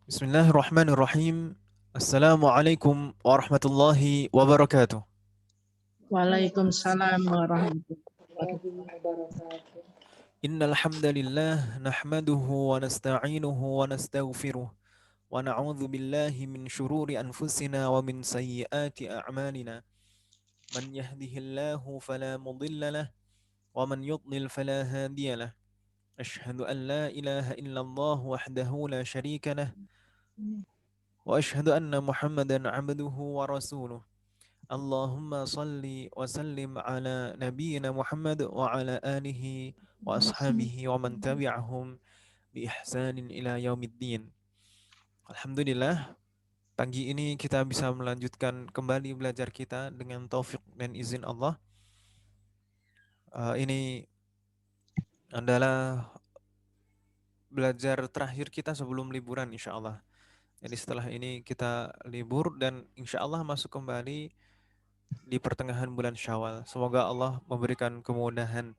Bismillahirrahmanirrahim. Assalamualaikum warahmatullahi wabarakatuh. Waalaikumsalam warahmatullahi Innal hamdalillah nahmaduhu wa nasta'inuhu wa nastaghfiruh wa na'udzu billahi min shururi anfusina wa min sayyiati a'malina. Man yahdihillahu fala mudilla lah wa man yudlil fala hadiya lah. Ashhadu an la ilaha illallah wahdahu la syarika lah wa ashhadu anna Muhammadan 'abduhu wa rasuluh. Allahumma salli wa sallim ala nabiyyina Muhammad wa ala alihi wa ashabihi wa man tabi'ahum bi ihsanin ila yaumiddin. Alhamdulillah, pagi ini kita bisa melanjutkan kembali belajar kita dengan taufik dan izin Allah. Ini adalah belajar terakhir kita sebelum liburan insya Allah. Jadi setelah ini kita libur dan insya Allah masuk kembali di pertengahan bulan Syawal. Semoga Allah memberikan kemudahan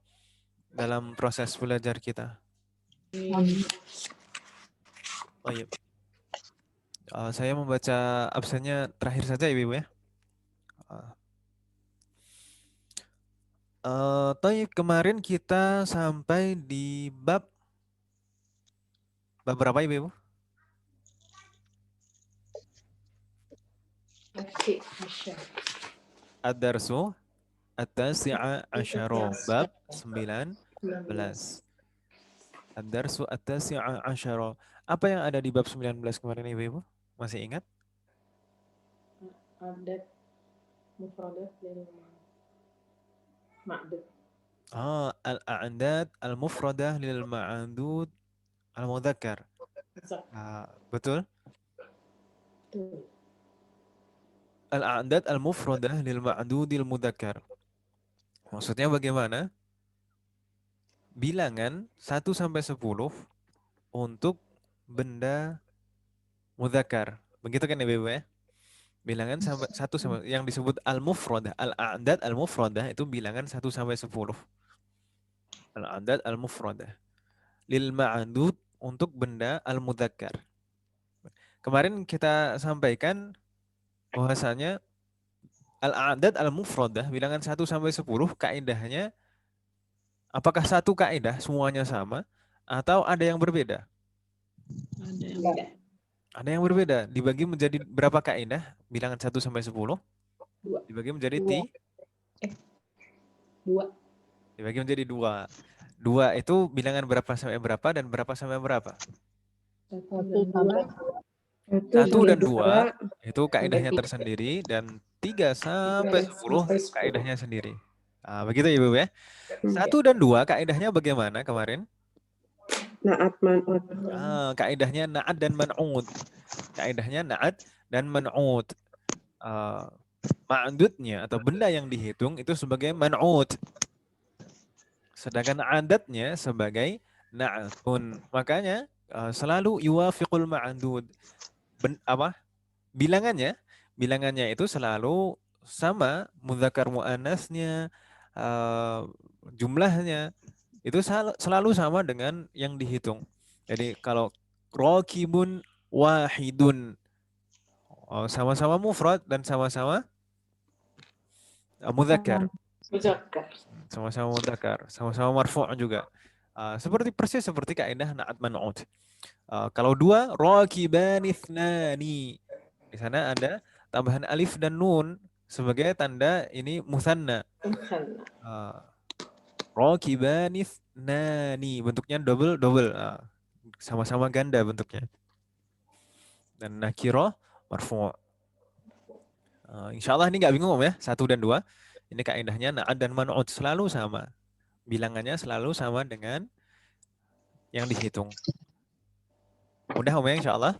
dalam proses belajar kita. Baik. Saya membaca absennya terakhir saja Ibu ya. Kemarin kita sampai di bab berapa Ibu? Ad-darsu at-tasi'a asyara, bab 19. Ad-darsu at-tasi'a asyara. Apa yang ada di bab 19 kemarin Ibu? Masih ingat? Adat mufradat lil ma'dud. Al-a'dad al-mufradah lil ma'dud al-mudzakkar. Betul? Betul. Al-a'dad al-mufradah lil ma'dudil mudzakkar. Maksudnya bagaimana? Bilangan 1 sampai 10 untuk benda mudzakkar. Begitu kan Ibu ya? Bilangan sampai 1 sampai yang disebut al-mufradah, al-a'dad al-mufradah itu bilangan 1 sampai 10. Al-a'dad al-mufradah lil ma'dud untuk benda al-mudzakkar. Kemarin kita sampaikan bahwasanya al-a'dad al-mufradah bilangan 1 sampai 10 kaidahnya apakah satu kaidah semuanya sama atau ada yang berbeda? Ada yang beda. Ada yang berbeda. Dibagi menjadi berapa kaidah? Bilangan 1 sampai 10? 2. Dibagi menjadi 2. Dibagi menjadi 2. 2 itu bilangan berapa sampai berapa dan berapa sampai berapa? 1 dan 2 itu kaidahnya tersendiri dan 3 sampai 10 kaidahnya sendiri. Begitu Ibu ya. 1 dan 2 kaidahnya bagaimana kemarin? Na'at man'ud. Kaidahnya na'at dan man'ud. Kaidahnya na'at dan man'ud. Ma'dudnya atau benda yang dihitung itu sebagai man'ud. Sedangkan adatnya sebagai na'atun. Makanya selalu yuwafiqul ma'dud. Bilangannya itu selalu sama, mudzakkar muannasnya, jumlahnya itu selalu sama dengan yang dihitung. Jadi kalau raqibun wahidun sama-sama mufrad dan sama-sama mudzakkar. Sama-sama mudzakkar, sama-sama marfu' juga. Persis seperti kaidah na'at man'ud. Kalau 2 raqiban ithnani. Di sana ada tambahan alif dan nun sebagai tanda ini musanna. Raqiban ithnani bentuknya double. Sama-sama ganda bentuknya. Dan nakirah marfu'. Insyaallah ini nggak bingung ya, 1 dan 2. Ini kaidahnya na'at dan man'ud selalu sama. Bilangannya selalu sama dengan yang dihitung. Mudah ya insyaallah.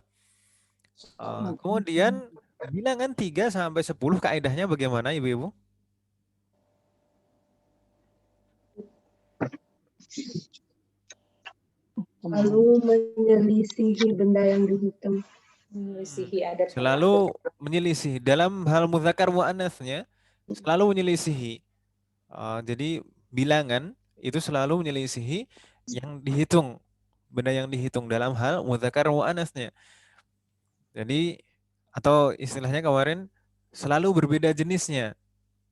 Kemudian bilangan 3 sampai 10 kaidahnya bagaimana Ibu-ibu? Lalu menyelisihi benda yang dihitung. Menyelisihi adat. Selalu menyelisih dalam hal mudzakkar muannasnya selalu menyelisihi. Jadi bilangan itu selalu menyelisihi yang dihitung, benda yang dihitung dalam hal mudzakkar muannasnya. Jadi atau istilahnya kemarin selalu berbeda jenisnya.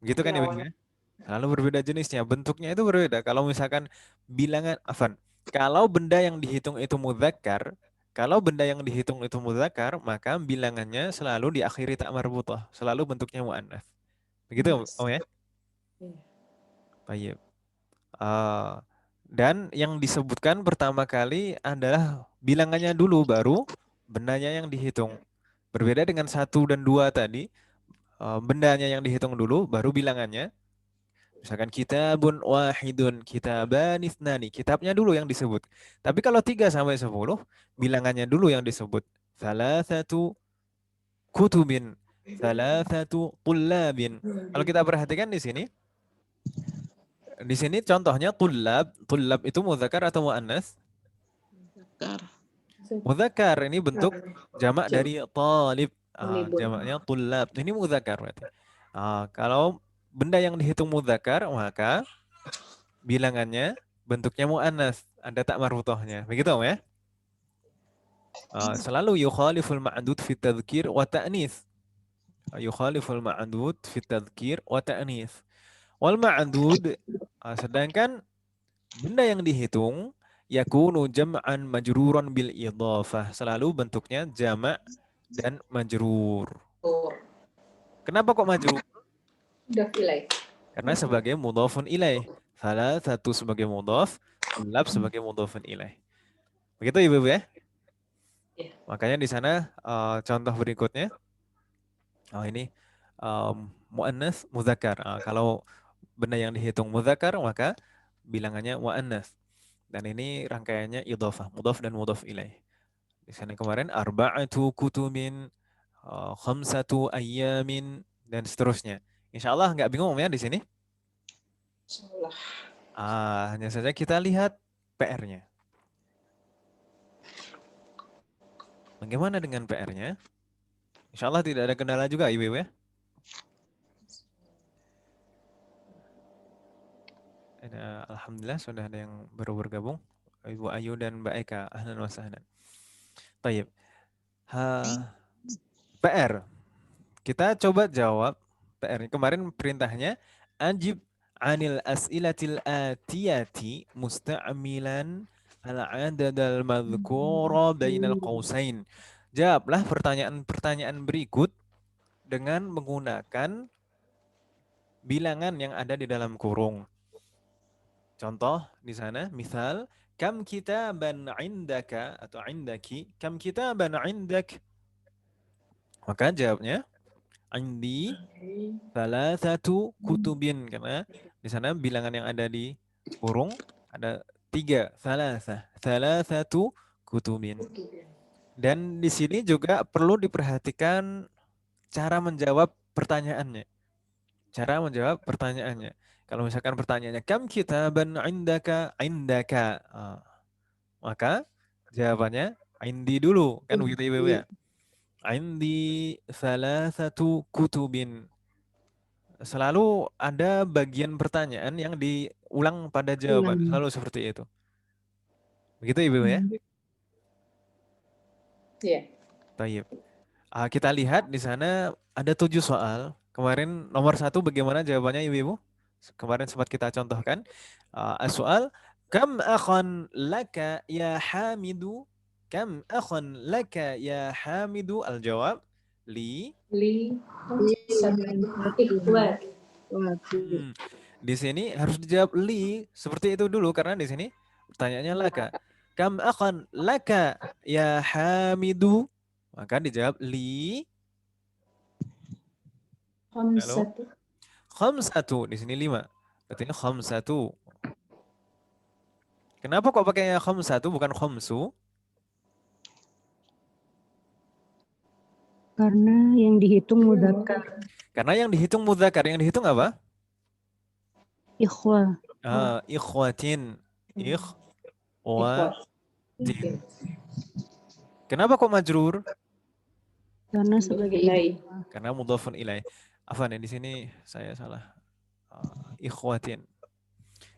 Gitu kan Ibu ya? Selalu berbeda jenisnya, bentuknya itu berbeda. Kalau misalkan bilangan afan, kalau benda yang dihitung itu mudzakkar, kalau benda yang dihitung itu mudzakkar, maka bilangannya selalu diakhiri tak marbutah, selalu bentuknya muannats. Begitu, Om ya? Iya. Baik. Eh, dan yang disebutkan pertama kali adalah bilangannya dulu, baru bendanya yang dihitung. Berbeda dengan 1 dan 2 tadi, bendanya yang dihitung dulu, baru bilangannya. Misalkan kitabun wahidun, kitaban ithnani, kitabnya dulu yang disebut. Tapi kalau 3 sampai 10, bilangannya dulu yang disebut. Salasatu kutubin, salasatu tullabin. Kalau kita perhatikan di sini contohnya tullab itu muzakkar atau muannas? Zakar. Muzakkar, ini bentuk jamak dari talib. Talibun. Jamaknya tullab. Ini muzakkar berarti. Kalau benda yang dihitung muzakkar, maka bilangannya bentuknya muannas, ada tak marfutohnya. Begitu Om ya? Selalu yukhaliful ma'dud fi tadhkir wa ta'nis. Yukhaliful ma'dud fi tadhkir wa ta'nis. Wal ma'dud, sedangkan benda yang dihitung yakunu jam'an majruran bil idhafah, selalu bentuknya jamak dan majrur. Kenapa kok majrur? Udah pilih. Karena sebagai mudhafun ilaih. Salah satu sebagai mudhaf, tullab sebagai mudhafun ilaih. Begitu Ibu ya? Iya. Makanya di sana contoh berikutnya. Ini muannas muzakkar. Kalau benda yang dihitung muzakkar maka bilangannya muannas. Dan ini rangkaiannya idhofah, mudhaf dan mudhaf ilaih. Di sana kemarin arba'atu kutubin, khamsatu ayyamin dan seterusnya. Insya Allah nggak bingung ya di sini. Insyaallah. Hanya saja kita lihat PR-nya. Bagaimana dengan PR-nya? Insya Allah tidak ada kendala juga Ibu ya. Alhamdulillah sudah ada yang baru bergabung. Ibu Ayu dan Mbak Eka. Ahlan wa sahlan. Tayyib. PR. Kita coba jawab PR. Kemarin perintahnya ajib anil as'ilatil atiyati musta'milan al-adad al-madhkura bainal qausain. Jawablah pertanyaan-pertanyaan berikut dengan menggunakan bilangan yang ada di dalam kurung. Contoh di sana, misal, kam kitaban indaka atau indaki, kam kitaban indak. Maka jawabnya, indi salasatu kutubin. Karena di sana bilangan yang ada di kurung ada 3, salasatu kutubin. Dan di sini juga perlu diperhatikan cara menjawab pertanyaannya. Cara menjawab pertanyaannya. Kalau misalkan pertanyaannya kam kitaban indaka, maka jawabannya indi dulu, kan begitu Ibu ya? Indi salasatu kutubin. Selalu ada bagian pertanyaan yang diulang pada jawaban, selalu seperti itu. Begitu Ibu ya? Iya. Tayyib. Kita lihat di sana ada 7 soal. Kemarin nomor 1 bagaimana jawabannya Ibu? Kemarin sempat kita contohkan. Soal, kam akhan laka ya Hamidu? Kam akhan laka ya Hamidu? Al-jawab, li. Ikhwan. Di sini harus dijawab li. Seperti itu dulu karena di sini pertanyaannya laka. Kam akhan laka ya Hamidu? Maka dijawab li. Khamsatu. Khamsatu, di sini 5. Berarti ini khamsatu. Kenapa kok pakainya khamsatu bukan khamsu? Karena yang dihitung mudzakkar. Karena yang dihitung mudzakkar, yang dihitung apa? Ikhwah. Ikhwatin. Ikhwatin. Kenapa kok majrur? Karena sebagai idhofah. Karena mudhafun ilaih. Afwan, di sini saya salah. Ikhwatin.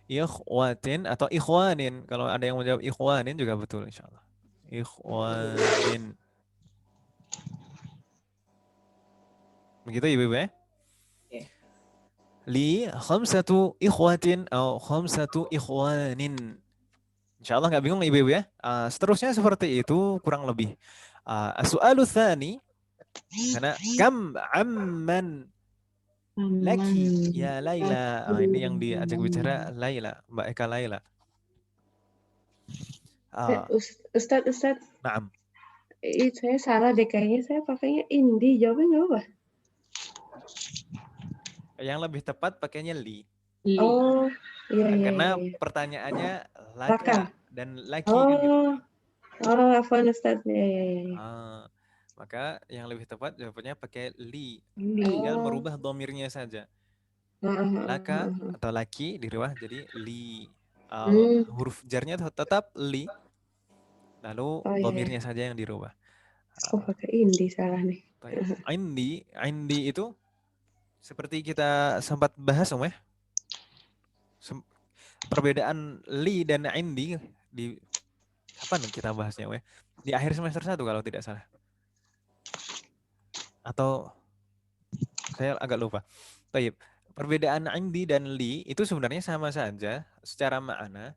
Ikhwatin atau ikhwanin. Kalau ada yang menjawab ikhwanin juga betul insyaallah. Ikhwanin. Begitu Ibu ya? Oke. Li khamsatu ikhwatin atau khamsatu ikhwanin. Insya Allah nggak bingung Ibu ya. Seterusnya seperti itu kurang lebih. As-su'alu tsani, karena kam amman laki ya Laila. Ini yang diajak bicara Laila, Mbak Eka Laila. Ustadz, Naam. saya salah deh kayaknya saya pakainya Indi, jawabnya nggak apa? Yang lebih tepat pakainya li. Li. Oh, iya. Karena pertanyaannya Laka. laka dan laki kan gitu. Afwan Ustadz. Iya. Maka yang lebih tepat jawabannya pakai li. Indi. Tinggal merubah domirnya saja. Laka atau laki dirubah jadi li. Huruf jarnya tetap li. Lalu domirnya saja yang dirubah. Pakai Indi salah nih. Indi itu seperti kita sempat bahas ya. Perbedaan li dan indi di kapan kita bahasnya ya? Di akhir semester 1 kalau tidak salah. Atau saya agak lupa. Baik. Perbedaan indi dan li itu sebenarnya sama saja secara makna.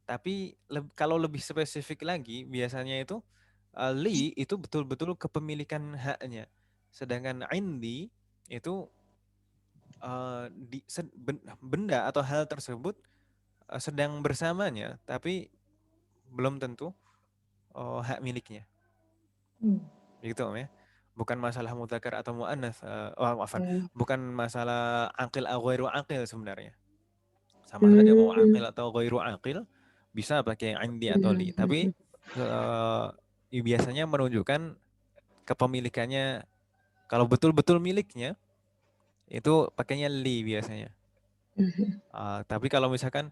Tapi kalau lebih spesifik lagi biasanya itu li itu betul-betul kepemilikan haknya. Sedangkan indi itu benda atau hal tersebut sedang bersamanya tapi belum tentu hak miliknya. Begitu Om ya. Bukan masalah mudzakkar atau muannats. Bukan masalah aqil atau ghairu aqil sebenarnya. Sama saja mau aqil atau ghairu aqil bisa pakai indi atau li. Tapi biasanya menunjukkan kepemilikannya, kalau betul-betul miliknya itu pakainya li biasanya. Tapi kalau misalkan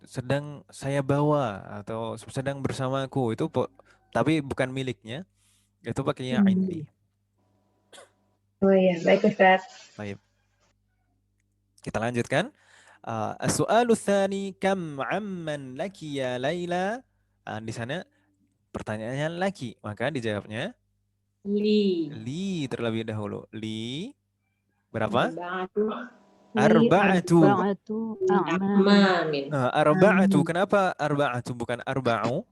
sedang saya bawa atau sedang bersamaku itu tapi bukan miliknya, itu pakainya indi. Oh iya, baik Ustaz. Baik. Kita lanjutkan. As-su'alu tsani kam amman laki ya Laila. Di sana pertanyaannya laki, maka dijawabnya Li. Li terlebih dahulu. Li berapa? Arba'atu a'mamin. Arba'atu. Kenapa arba'atu bukan arba'u?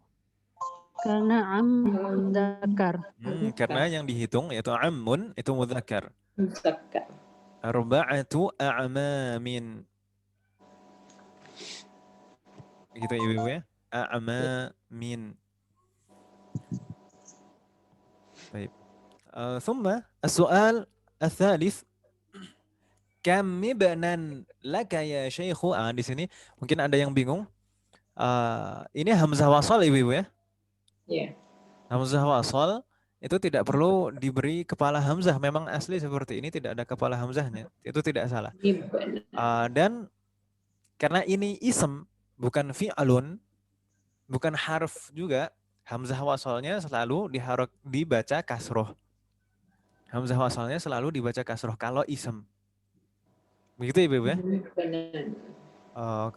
Karena mudzakkar. Karena yang dihitung yaitu ammun itu mudzakkar. Mudzakkar. Arba'atu a'mamin. Gitu Ibu ya. A'mamin. Baik. Thumma as-su'al ats-tsalits. Kam ibnan laka ya syaikhu? Di sini mungkin ada yang bingung. Ini hamzah wasal Ibu ya? Iya. Hamzah wasal itu tidak perlu diberi kepala hamzah. Memang asli seperti ini, tidak ada kepala hamzahnya. Itu tidak salah. Dan karena ini ism, bukan fi'alun, bukan harf juga, hamzah wasalnya selalu dibaca kasroh. Hamzah wasalnya selalu dibaca kasroh kalau ism. Begitu Ibu ya?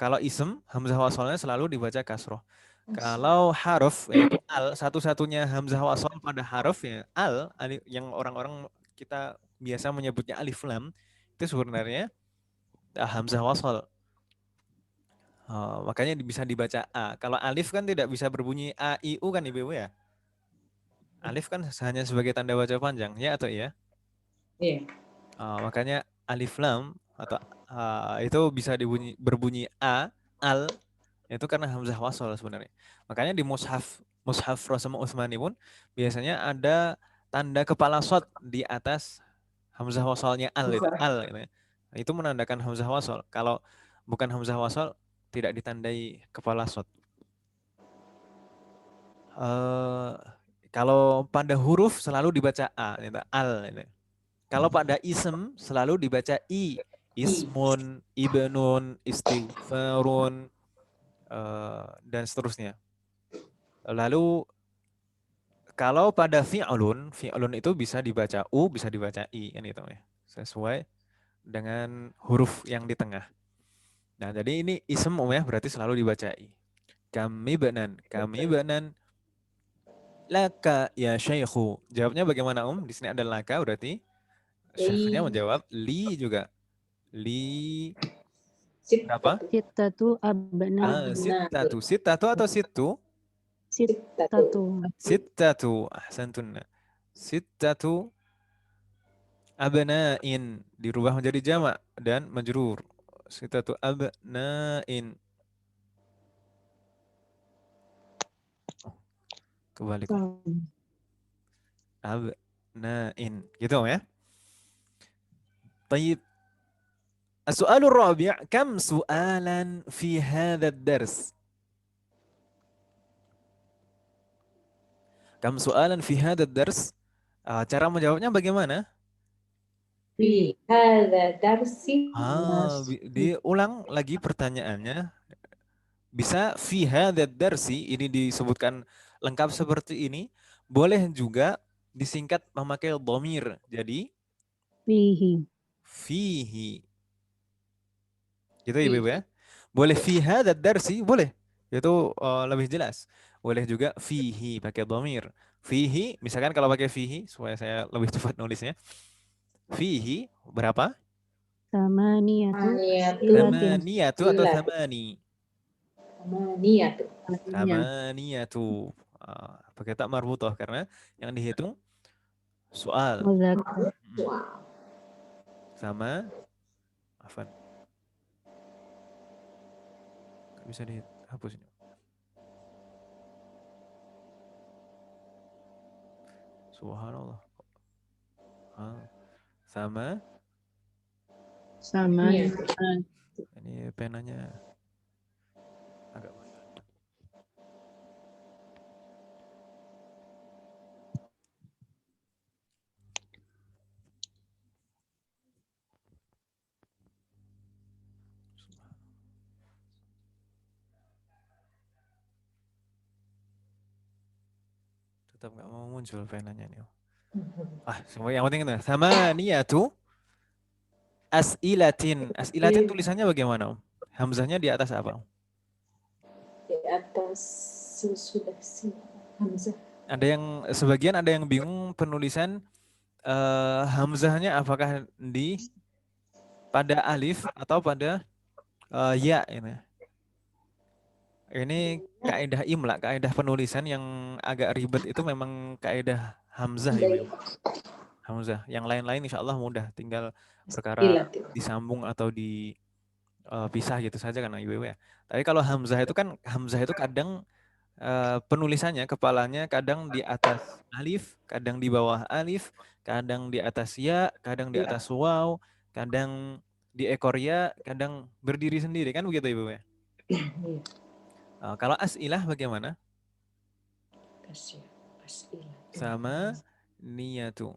Kalau ism, hamzah wasalnya selalu dibaca kasroh. Kalau harf, yaitu al, satu-satunya hamzah wasal pada harf ya al, yang orang-orang kita biasa menyebutnya alif lam, itu sebenarnya hamzah wasal. Makanya bisa dibaca a. Kalau alif kan tidak bisa berbunyi a, i, u kan Ibu ya? Alif kan hanya sebagai tanda baca panjang, ya atau iya? Iya. Makanya alif lam atau itu bisa berbunyi a, al, itu karena hamzah wasal sebenarnya. Makanya di mushaf Rasul Utsmani pun biasanya ada tanda kepala shad di atas hamzah wasalnya al itu. Itu menandakan hamzah wasal. Kalau bukan hamzah wasal tidak ditandai kepala shad. Kalau pada huruf selalu dibaca a, gitu, al. Gitu. Kalau pada ism selalu dibaca i, ismun, ibnun, istighfarun, dan seterusnya. Lalu kalau pada fi'lun itu bisa dibaca u, bisa dibaca i, kan gitu ya. Sesuai dengan huruf yang di tengah. Nah, jadi ini ism ya, berarti selalu dibaca i. Kami banan Laka ya syaikhu. Jawabnya bagaimana Di sini ada laka berarti syekhnya Li. menjawab li juga. Li berapa? Sittatu. Sittatu abna. Sittatu. Sittatu atau situ? Sittatu. Sittatu. Ahsantun. Sittatu abna'in dirubah menjadi jamak dan majrur. Sittatu abna'in. Kebalik. Abna'in. Gitu ya. طيب السؤال الرابع كم سؤالا في هذا الدرس؟ كم سؤالا في هذا الدرس؟ Cara menjawabnya bagaimana? Fi hadza darsi Diulang lagi pertanyaannya. Bisa fi hadzal darsi, ini disebutkan lengkap seperti ini. Boleh juga disingkat memakai dhamir. Jadi Fihi. fihi. Gitu ya Ibu ya. Boleh fi hadzal darsi, boleh. Itu lebih jelas. Boleh juga fihi pakai dhamir. Fihi, misalkan kalau pakai fihi supaya saya lebih cepat nulisnya. Fihi berapa? Samaniyatu atau samani? Samaniyatu. Samaniyatu. Pakai tak marbutoh karena yang dihitung soal. Muzakkar. Sama afan. Gak bisa dihapus ini. Subhanallah. Sama. Ini penanya agak banyak. Tetap nggak mau muncul penanya nih. Semua yang penting itu. Sama niyatu as'ilatin. As'ilatin tulisannya bagaimana? Hamzahnya di atas apa? Di atas sudah hamzah. Sebagian ada yang bingung penulisan hamzahnya apakah pada alif atau pada ya ini. Ini kaidah imla, kaidah penulisan yang agak ribet itu memang kaidah hamzah Ibu. Hamzah. Yang lain-lain insya Allah mudah, tinggal perkara disambung atau dipisah gitu saja kan Ibu ya. Tapi kalau hamzah itu kadang penulisannya kepalanya kadang di atas alif, kadang di bawah alif, kadang di atas ya, kadang di atas waw, kadang di ekor ya, kadang berdiri sendiri kan begitu Ibu ya. Kalau as'ilah bagaimana? Sama niyatu.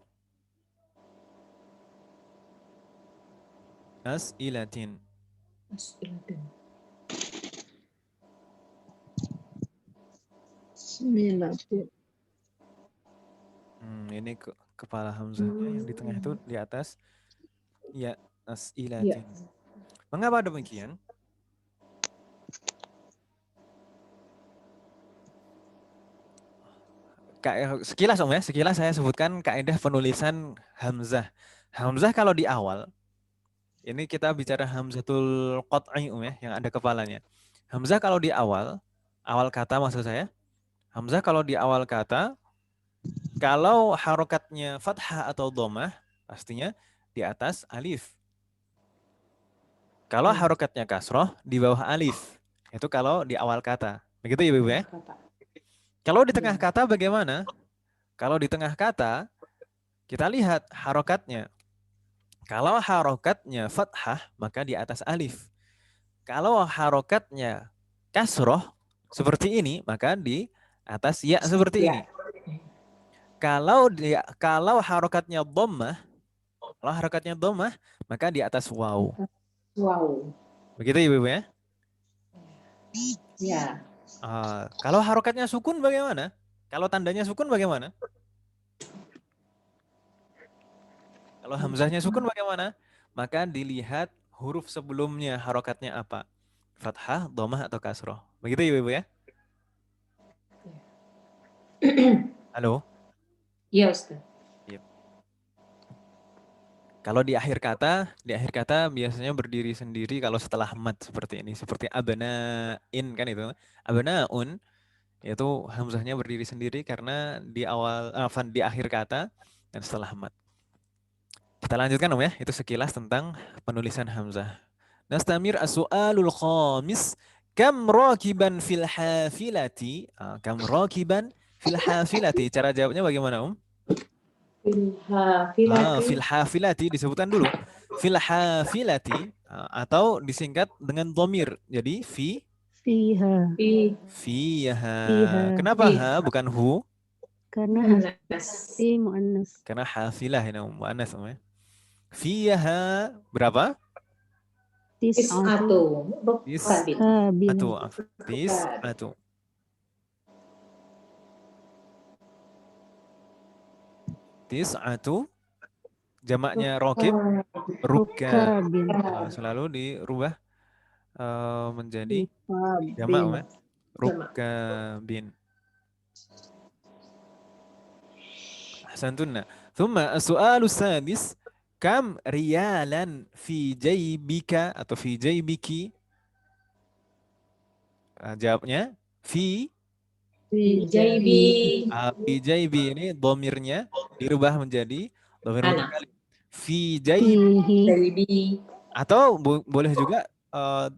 As'ilatin. Ini kepala hamzahnya yang di tengah itu di atas. Ya, as'ilatin. Mengapa demikian? Sekilas sekilas saya sebutkan kaidah penulisan hamzah. Hamzah kalau di awal, ini kita bicara hamzatul qat'i ya, yang ada kepalanya. Hamzah kalau di awal kata maksud saya, hamzah kalau di awal kata, kalau harokatnya fathah atau dhammah, pastinya di atas alif. Kalau harokatnya kasroh, di bawah alif. Itu kalau di awal kata. Begitu ya Ibu ya? Kalau di tengah kata bagaimana? Kalau di tengah kata, kita lihat harokatnya. Kalau harokatnya fathah, maka di atas alif. Kalau harokatnya kasroh, seperti ini, maka di atas ya seperti ini. Kalau harokatnya dhammah, maka di atas waw. Begitu Ibu ya? Ya. Kalau harokatnya sukun bagaimana? Kalau tandanya sukun bagaimana? Kalau hamzahnya sukun bagaimana? Maka dilihat huruf sebelumnya harokatnya apa? Fathah, dhammah atau kasroh. Begitu ya Ibu ya? Halo? Iya Ustaz. Yep. Kalau di akhir kata biasanya berdiri sendiri kalau setelah mat seperti ini. Seperti abna'in kan itu. Abna'un itu hamzahnya berdiri sendiri karena di awal, di akhir kata dan setelah mat. Kita lanjutkan Om ya, itu sekilas tentang penulisan hamzah. Nastamir as-su'alul khamis. Kam rakiban fil hafilati? Kam rakiban fil hafilati. Cara jawabnya bagaimana Om? Fil hafilati. Fil hafilati disebutkan dulu. Fil hafilati atau disingkat dengan dhamir. Jadi Fiha. fiha. Fiha. Kenapa Fi. ha bukan hu? Karena Muannas. hati mu'annas. Karena hafilah ini muannas Om ya. Fiha berapa? Tis'atu. Rukabin. Ashabin. Tis'atu. Tis'atu. Jamaknya rokib. Rukab. Rukabin. Selalu dirubah menjadi jamak Om ya. Rukabin. Ahsantunna. Thumma as-su'alu sadis. Kam riyalan fi jaybika atau fi jaybiki? Jawabnya fi Jaibi. fi jaybi ini domirnya dirubah menjadi domir Ana. mutakallim. Fi jaybi Fihi. Jaibi. atau boleh juga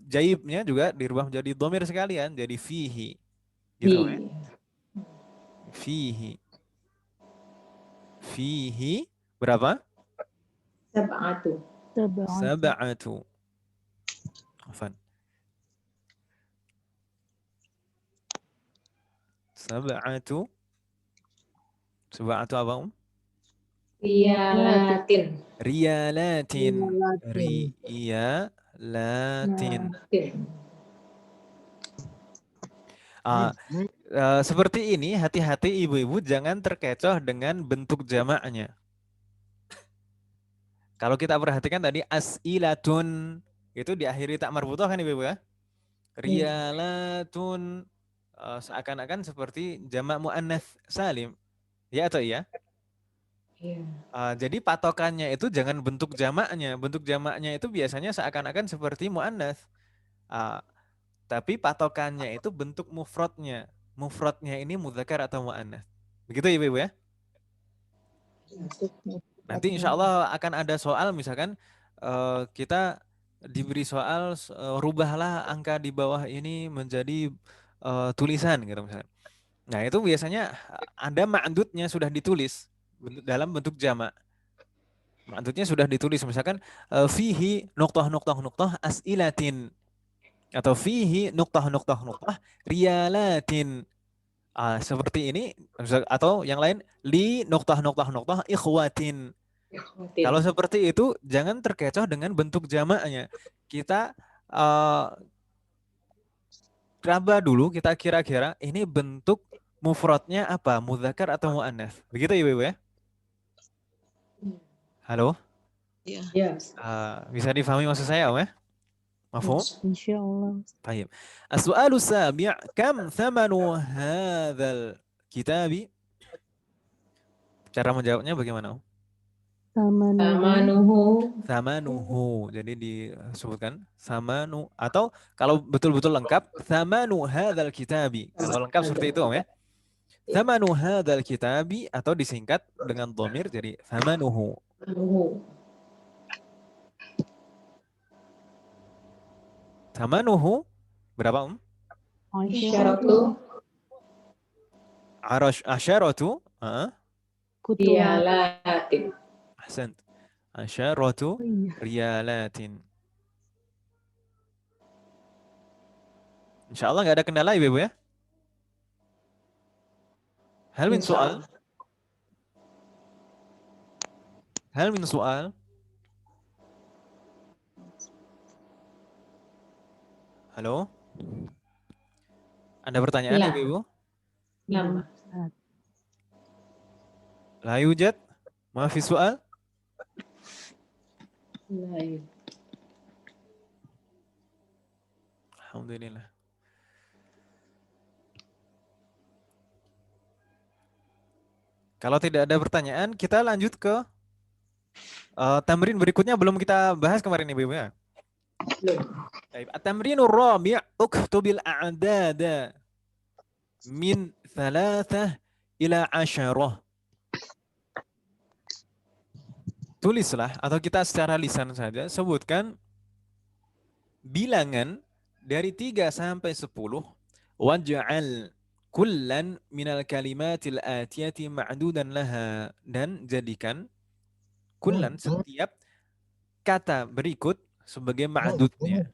jaibnya juga dirubah menjadi domir sekalian jadi fihi. Gitu ya. Fihi. Fihi berapa? Sab'atu. Sab'atu. Afan. Sab'atu. Sab'atu apa Riyalatin. Riyalatin. Riyalatin. Seperti ini, hati-hati ibu-ibu jangan terkecoh dengan bentuk jamaknya. Kalau kita perhatikan tadi as'ilatun itu diakhiri tak marbutoh kan ibu-ibu ya? Riyalatun seakan-akan seperti jamak muannats salim. Ya atau iya? Jadi patokannya itu jangan bentuk jamaknya. Bentuk jamaknya itu biasanya seakan-akan seperti muannats. Tapi patokannya itu bentuk mufradnya. Mufradnya ini mudzakar atau muannats. Begitu ya ibu-ibu ya? Nanti insya Allah akan ada soal misalkan kita diberi soal rubahlah angka di bawah ini menjadi tulisan gitu misalkan. Nah itu biasanya ada ma'dudnya sudah ditulis dalam bentuk jamak. Ma'dudnya sudah ditulis misalkan fihi nuqtah as'ilatin atau fihi nuqtah riyalatin. Seperti ini atau yang lain li nuqtah ikhwatin. Kalau seperti itu jangan terkecoh dengan bentuk jamaknya. Kita raba dulu, kita kira-kira ini bentuk mufradnya apa? Mudzakar atau muannats? Begitu ya Ibu ya? Halo? Iya. Bisa difahami maksud saya Om ya? Mafhum? Insyaallah. Baik. As-su'alu sabi' kam thamanu hadzal kitabi? Cara menjawabnya bagaimana Om? Thamanuhu. Jadi disebutkan thamanu atau kalau betul-betul lengkap thamanu hadzal kitabi. Kalau lengkap seperti itu Om ya. Thamanu hadzal kitabi atau disingkat dengan dhamir jadi thamanuhu. Thamanuhu berapa Om? Isyaratu. Asyaratu. Riyalatin. Ahsan. Asyaratu riyalatin. Insya Allah nggak ada kendala Ibu ya? Hal min soal? Hal min soal? Halo? Ada pertanyaan Ibu? Lama. La yujad? Ma fi soal? Alhamdulillah. Kalau tidak ada pertanyaan, kita lanjut ke tamrin berikutnya. Belum kita bahas kemarin Ibu ya. Belum. At-tamrinur rabi' uktubil a'dada min 3 ila 10. Tulislah atau kita secara lisan saja sebutkan bilangan dari 3 sampai 10. Waj'al kullan minal kalimatil atiyati ma'dudan laha, dan jadikan kullan setiap kata berikut sebagai ma'dudnya.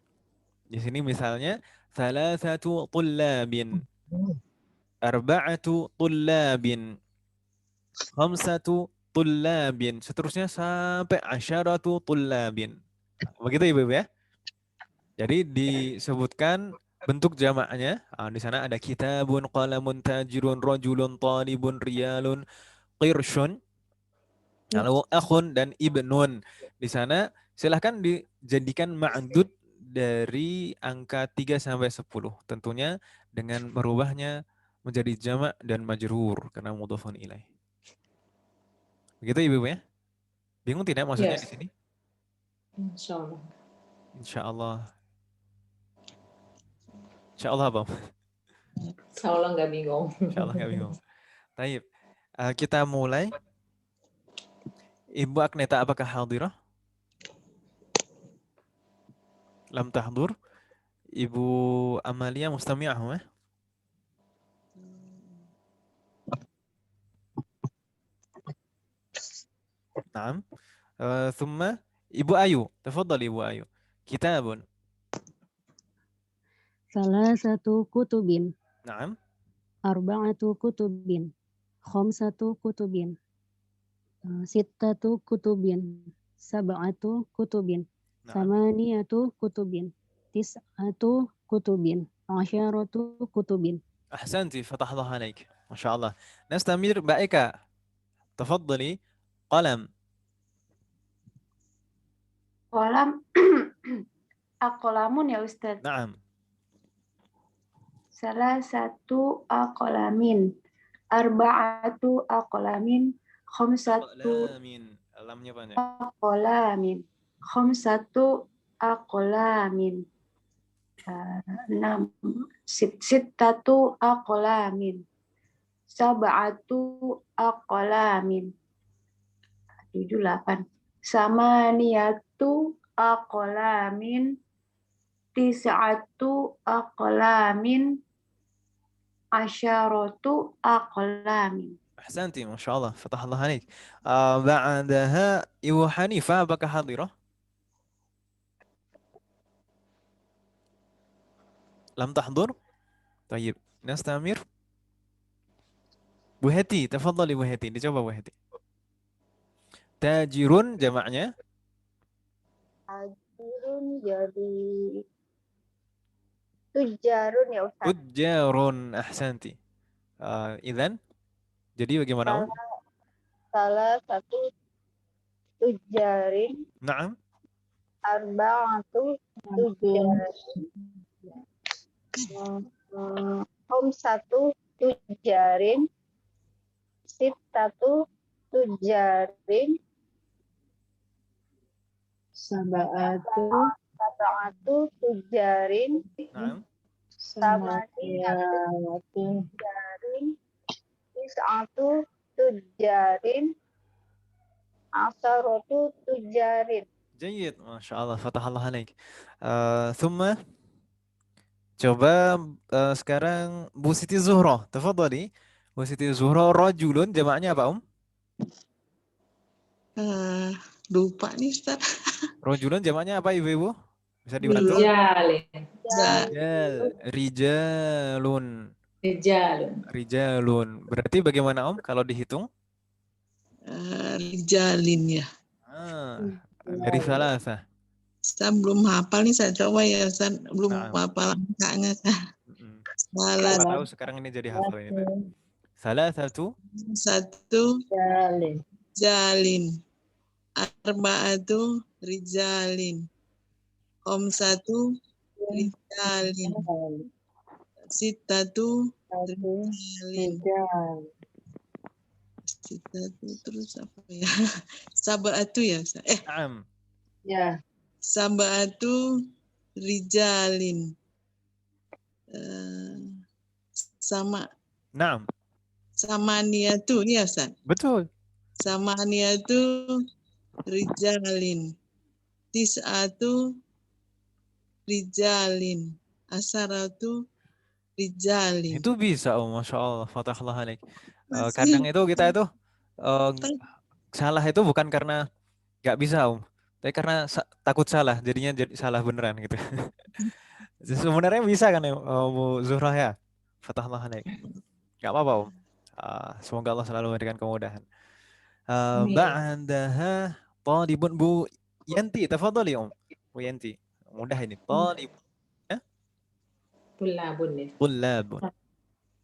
Di sini misalnya thalathatu tullabin, arba'atu tullabin, khamsatu tullabin, seterusnya sampai asyaratu tullabin. Begitu Ibu ya. Jadi disebutkan bentuk jamaknya. Di sana ada kitabun, qalamun, tajirun, rajulun, talibun, riyalun, qirshun, lalu akhun dan ibnun. Di sana silahkan dijadikan ma'dud dari angka 3 sampai 10. Tentunya dengan merubahnya menjadi jamak dan majrur karena mudhafun ilaih. Begitu Ibu ya? Bingung tidak maksudnya di Yes. sini? Insyaallah. Insyaallah. Insyaallah Bang. Insyaallah nggak bingung. Insyaallah nggak bingung. Baik. Kita mulai. Ibu Agneta apakah hadirah? Lam tahdur. Ibu Amalia mustami'ah ya? Naam. Thumma Ibu Ayu. Tafadhal Ibu Ayu. Kitabun. Salasatu kutubin, Naam. arba'atu kutubin, khamsatu kutubin, sittatu kutubin, sab'atu kutubin, Naam. samaniyatu kutubin, tis'atu kutubin, asyaratu kutubin. Ahsanti, fatahullah alaik. Masya Allah. Nastamir Mbak Tafadhali. Qalam. Kolam akolamun ya Ustadz. Naam. Salah satu akolamin, arba'atu akolamin, khamsatu Qalamin. Lamnya banyak. akolamin, khamsatu akolamin, 6, sittatu akolamin, sab'atu akolamin, 7, 8, samaniyatu akolamin, tis'atu aqlamin, asyaratu aqlamin. Ahsanti, Masya Allah. Fatahullah alaik. Ba'daha Ibu Hanifah apakah hadirah? Lam tahdur? Tayyib. Nastamir. Bu Heti, tafadhali Bu Heti. Dicoba Bu Heti. Tajirun jamaknya? Tajirun jadi tujarun ya Ustaz. Tujjarun. Ahsanti. Idzan, jadi bagaimana? Salah satu tujarin, Naam. arba'atu tujarin, satu tujarin, sittatu tujarin, sab'atu tujarin, Naam. samaniyatu tujarin, tis'atu tujarin, asharatu tujarin. Jayyid, Masya Allah, fatahullah alaik. Thumma, coba sekarang Bu Siti Zuhro, tafadhali. Bu Siti Zuhro, rajulun jamaknya apa Lupa nih Ustaz. Rajulun jamaknya apa Ibu-ibu? Bisa dibantu? Rijalin. Rijal, rijalun. Rijalun. Rijalun. Berarti bagaimana kalau dihitung? Rijalin ya. Dari salasa. Saya belum hafal nih, saya coba ya Ustaz. Belum Nah. hafal angkanya. Siapa tahu sekarang ini jadi hafal ini. Salasatu. Satu jalin. Arba'atu rijalin. Khamsatu rijalin. Sittatu rijalin. Sittatu terus apa ya? Sab'atu ya Ustaz. Naam. Ya. Sab'atu rijalin. Sama Naam. samaniyatu ya Ustaz. Betul. Samaniyatu rijalin. Tis'atu rijalin. Asaratu rijalin. Itu bisa, Masya Allah. Fatahullah alaik. Kadang itu kita itu salah itu bukan karena nggak bisa, tapi karena takut salah, jadinya jadi salah beneran gitu. Sebenarnya bisa kan ya, Bu Zuhrah ya? Fatahullah alaik. Nggak apa-apa, Om. Semoga Allah selalu memberikan kemudahan. Amin. Ba'daha talibun. Bu Yanti, tafadhali Om. Bu Yanti. Mudah ini. Talib. Tullabun ya. Tullabun.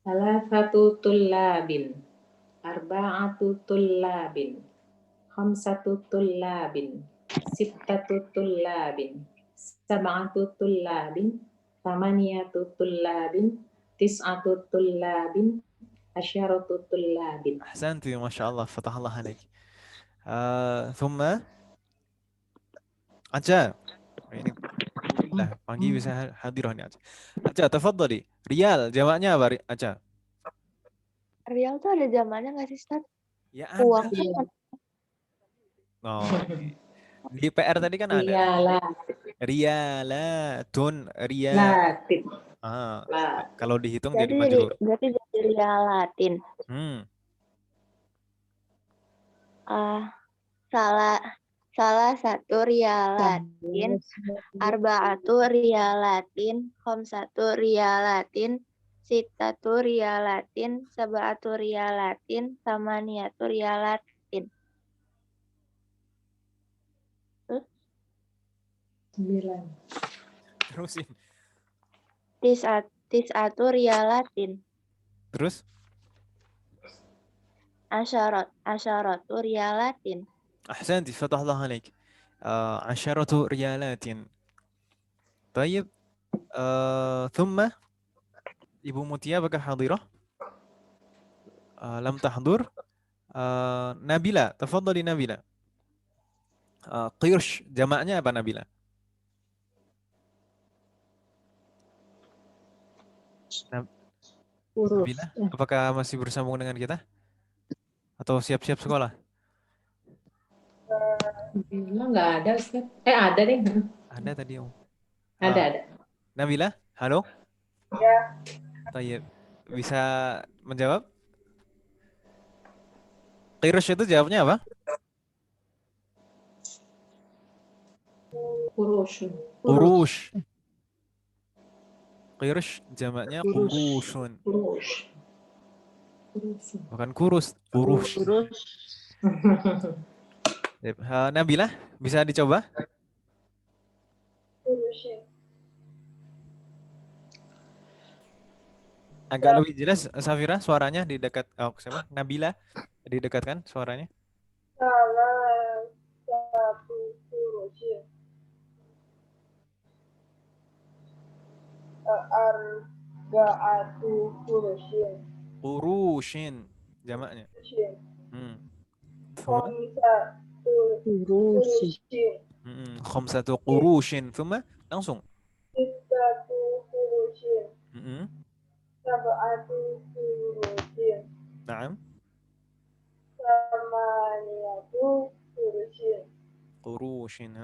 Salasatu tullabin. Arba'atu tullabin. Khamsatu tullabin. Sittatu tullabin. Sab'atu tullabin. Thamaniyatu tullabin. Tis'atu tullabin. Asyaratu tullabin. Ahsanti, Masya Allah. Fatahullah alaik. ثم Aja. Ini alhamdulillah, pagi bisa hadir ini Aja. Aja, tafadhali. Riyal, jamaknya apa Aja? Rial tuh ada zamannya nggak sih, Ustaz? Ya Uang ada. kan? Oh, di PR tadi kan ada. Riyalah. Riyalatun, riyal. Latin. Kalau dihitung Berarti jadi majrur. berarti jadi rialatin. Salah satu rialatin, arba'atu rialatin, khamsatu rialatin, sittatu rialatin, sab'atu rialatin, thamaniyatu rialatin. 9. Terusin. Tis'atu rialatin. Terus? Asyaratu rialatin. Ahsanti, fatahullah alaik. Asyaratu riyalatin. Baik. Thumma Ibu Mutia apakah hadirah? Lam tahdur. Nabila, tafadhali Nabila. Qirsh, jamaknya apa Nabila? Nabila, apakah masih bersambung dengan kita? Atau siap-siap sekolah? Emang nggak ada, Ustaz. Ada deh. Ada tadi, Om. Ada. Nabila, halo? Ya. Tayyib. Bisa menjawab? Qirsh itu jawabnya apa? Qurush. Qirsh jamaknya qurushun. Bukan kurus, qurush. Nabila, bisa dicoba? Agak lebih jelas, Safira, suaranya di dekat, siapa? Nabila, didekatkan suaranya. Salah satu kurushin. Arba'atu kurushin. Qurushin, jamaknya. Khamsatu kurushin. Khamsatu qurushin. Thumma, langsung. Sittatu kurushin. Sab'atu kurushin. Naam. Thamaniyatu kurushin. Qurushin,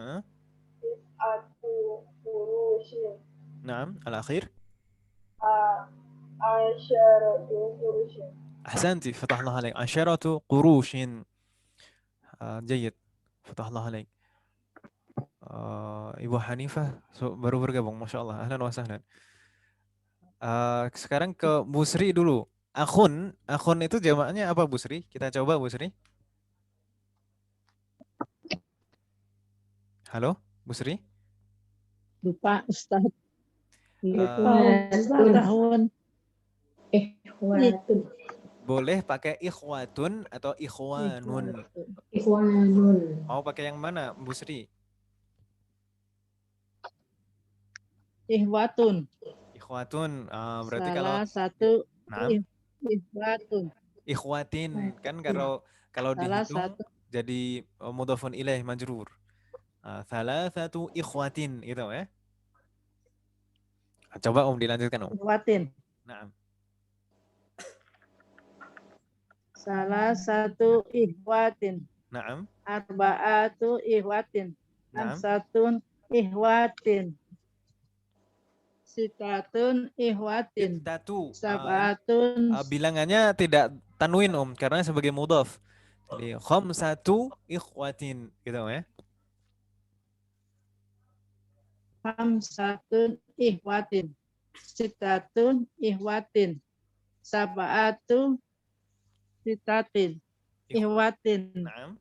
Tis'atu kurushin. Naam, al-akhir. Asyaratu kurushin. Ahsanti, fatahullah alaik. Asyaratu qurushin. Jayid. Fatahullah alaik. Ibu Hanifah baru bergabung, Masya Allah. Ahlan wa sahlan. Sekarang ke Busri dulu. Akhun itu jamaknya apa Busri? Kita coba Busri. Halo, Busri? Lupa Ustaz. Ikhwatun. Boleh pakai ikhwatun atau ikhwanun. Ikhwanun. Mau pakai yang mana, Busri? Ikhwatun. Ikhwatun. Berarti Salah kalau satu nah, ikhwatun. Ikhwatin kan kalau Salah dihitung satu jadi mudhafun ilaih majrur. Thalathatu ikhwatin itu ya. Coba dilanjutkan ikhwatin. Naam. Salah satu ikhwatin. Naam. Arba'atu ikhwatin. Naam. Amsatun ikhwatin. Sitatun ikhwatin. Sittatu. Sab'atun Bilangannya tidak tanwin karena sebagai mudhaf. Jadi khamsatu ikhwatin gitu ya. Khamsatun ikhwatin. Sitatun ikhwatin. Sab'atu sitatin ikhwatin. Naam.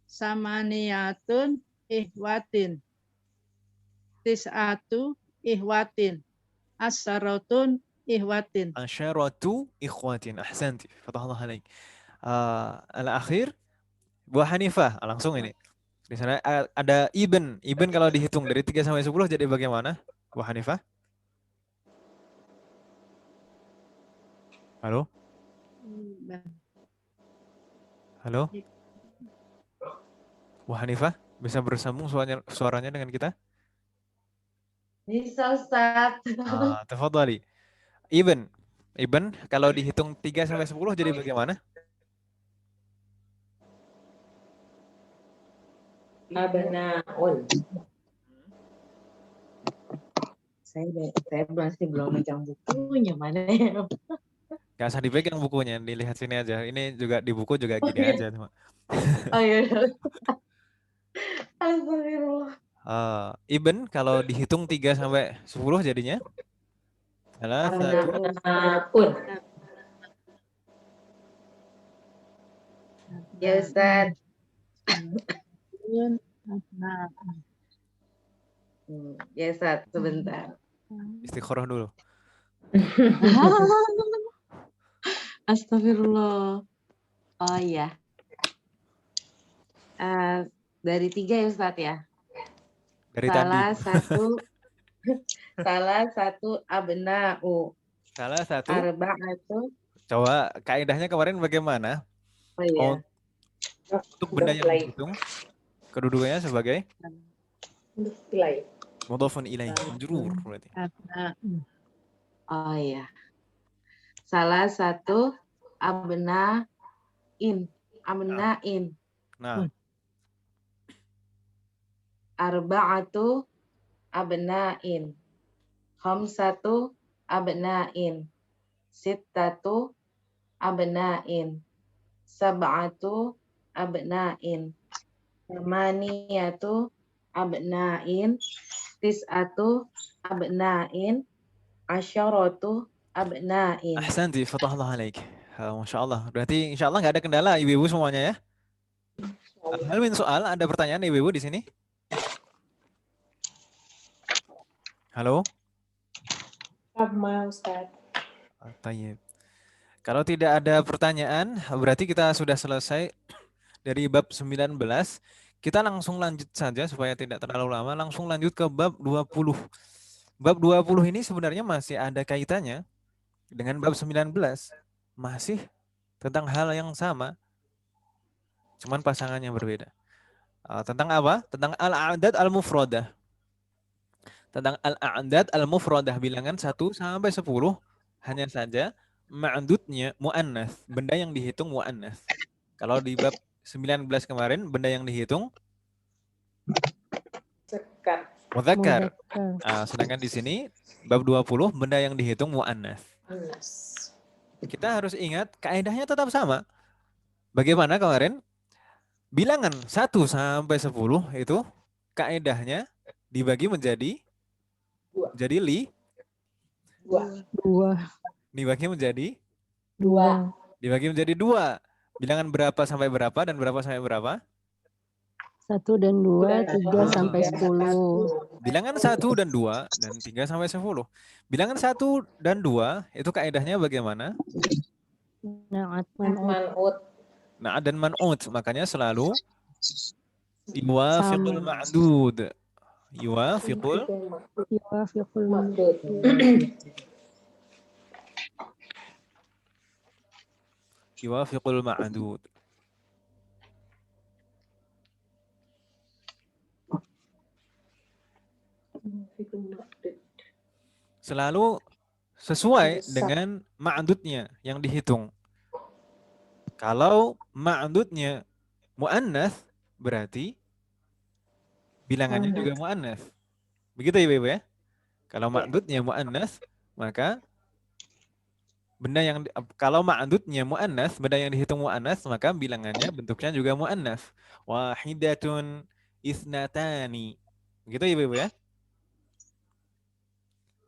Samaniyatun ikhwatin. Tis'atu ikhwatin. Asyaratun ikhwatin. Asyaratu ikhwatin. Ahsanti. Fatahallah alaik. Al-akhir Bu Hanifah. Langsung ini. Di sana ada Ibn. Ibn kalau dihitung dari 3 sampai 10 jadi bagaimana? Bu Hanifah? Halo? Halo? Bu Hanifah bisa bersambung suaranya dengan kita? Bisa, Ustaz. Tafadhali. Ibn kalau dihitung 3 sampai 10 jadi bagaimana? Abnaun. Saya masih belum megang bukunya, mana ya? Gak usah dipegang bukunya, dilihat sini aja. Ini juga di buku juga gini aja. Oh iya. Astagfirullah. Ibn kalau dihitung 3 sampai 10 jadinya? Salah satu. Abnaun. Ya, Ustaz. Ya, Ustaz, sebentar. Istikharah dulu. Astagfirullah. Oh iya. Dari 3 ya, Ustaz ya. Dari Salah tadi. salah satu abna'u. Salah satu. Arba'atu. Coba kaidahnya kemarin bagaimana? Oh iya. Untuk benda yang dihitung kedudukannya sebagai mudhafun ilaih majrur berarti. Oh iya. Salah satu abna'in. Nah, Arba'atu abna'in. Khamsatu abna'in. Sittatu abna'in. Sab'atu abna'in. Thamaniyatu abna'in. Tis'atu abna'in. Asyaratu abna'in. ahsanti, fatahallah alaik. Masya Allah. Berarti insya Allah nggak ada kendala ibu-ibu semuanya ya? Hal min soal, ada pertanyaan ibu-ibu di sini? Halo? Sama, Ustaz. Tayyib. Kalau tidak ada pertanyaan, berarti kita sudah selesai dari bab 19. Kita langsung lanjut saja supaya tidak terlalu lama. Langsung lanjut ke bab 20. Bab 20 ini sebenarnya masih ada kaitannya dengan bab 19. Masih tentang hal yang sama. Cuman pasangannya berbeda. Tentang apa? Tentang al-a'dad al-mufradah. Tentang al-a'dad al-mufradah, bilangan 1 sampai 10 hanya saja ma'dudnya mu'annas, benda yang dihitung mu'annas. Kalau di bab 19 kemarin benda yang dihitung mudzakkar. Sedangkan di sini bab 20 benda yang dihitung mu'annas. Kita harus ingat kaidahnya tetap sama. Bagaimana kemarin? Bilangan 1 sampai 10 itu kaidahnya dibagi menjadi Dua. dibagi menjadi Dua. dibagi menjadi 2. Bilangan berapa sampai berapa dan berapa sampai berapa? 1 dan 2, 3 sampai 10. Bilangan 1 dan 2 dan 3 sampai 10. Bilangan 1 dan 2 itu kaidahnya bagaimana? Na'at man'ut. Na'at dan man'ut. Makanya selalu yuwafiqul ma'dud. Yuwafiqul yuwafiqul ma'dud. Selalu sesuai dengan ma'dudnya yang dihitung. Kalau ma'dudnya mu'annas, berarti bilangannya juga mu'annas. Begitu ya Ibu ya? Kalau ma'dudnya mu'annas, maka kalau ma'dudnya mu'annas, benda yang dihitung mu'annas, maka bilangannya bentuknya juga mu'annas. Wahidatun isnatani. Begitu ya Ibu ya?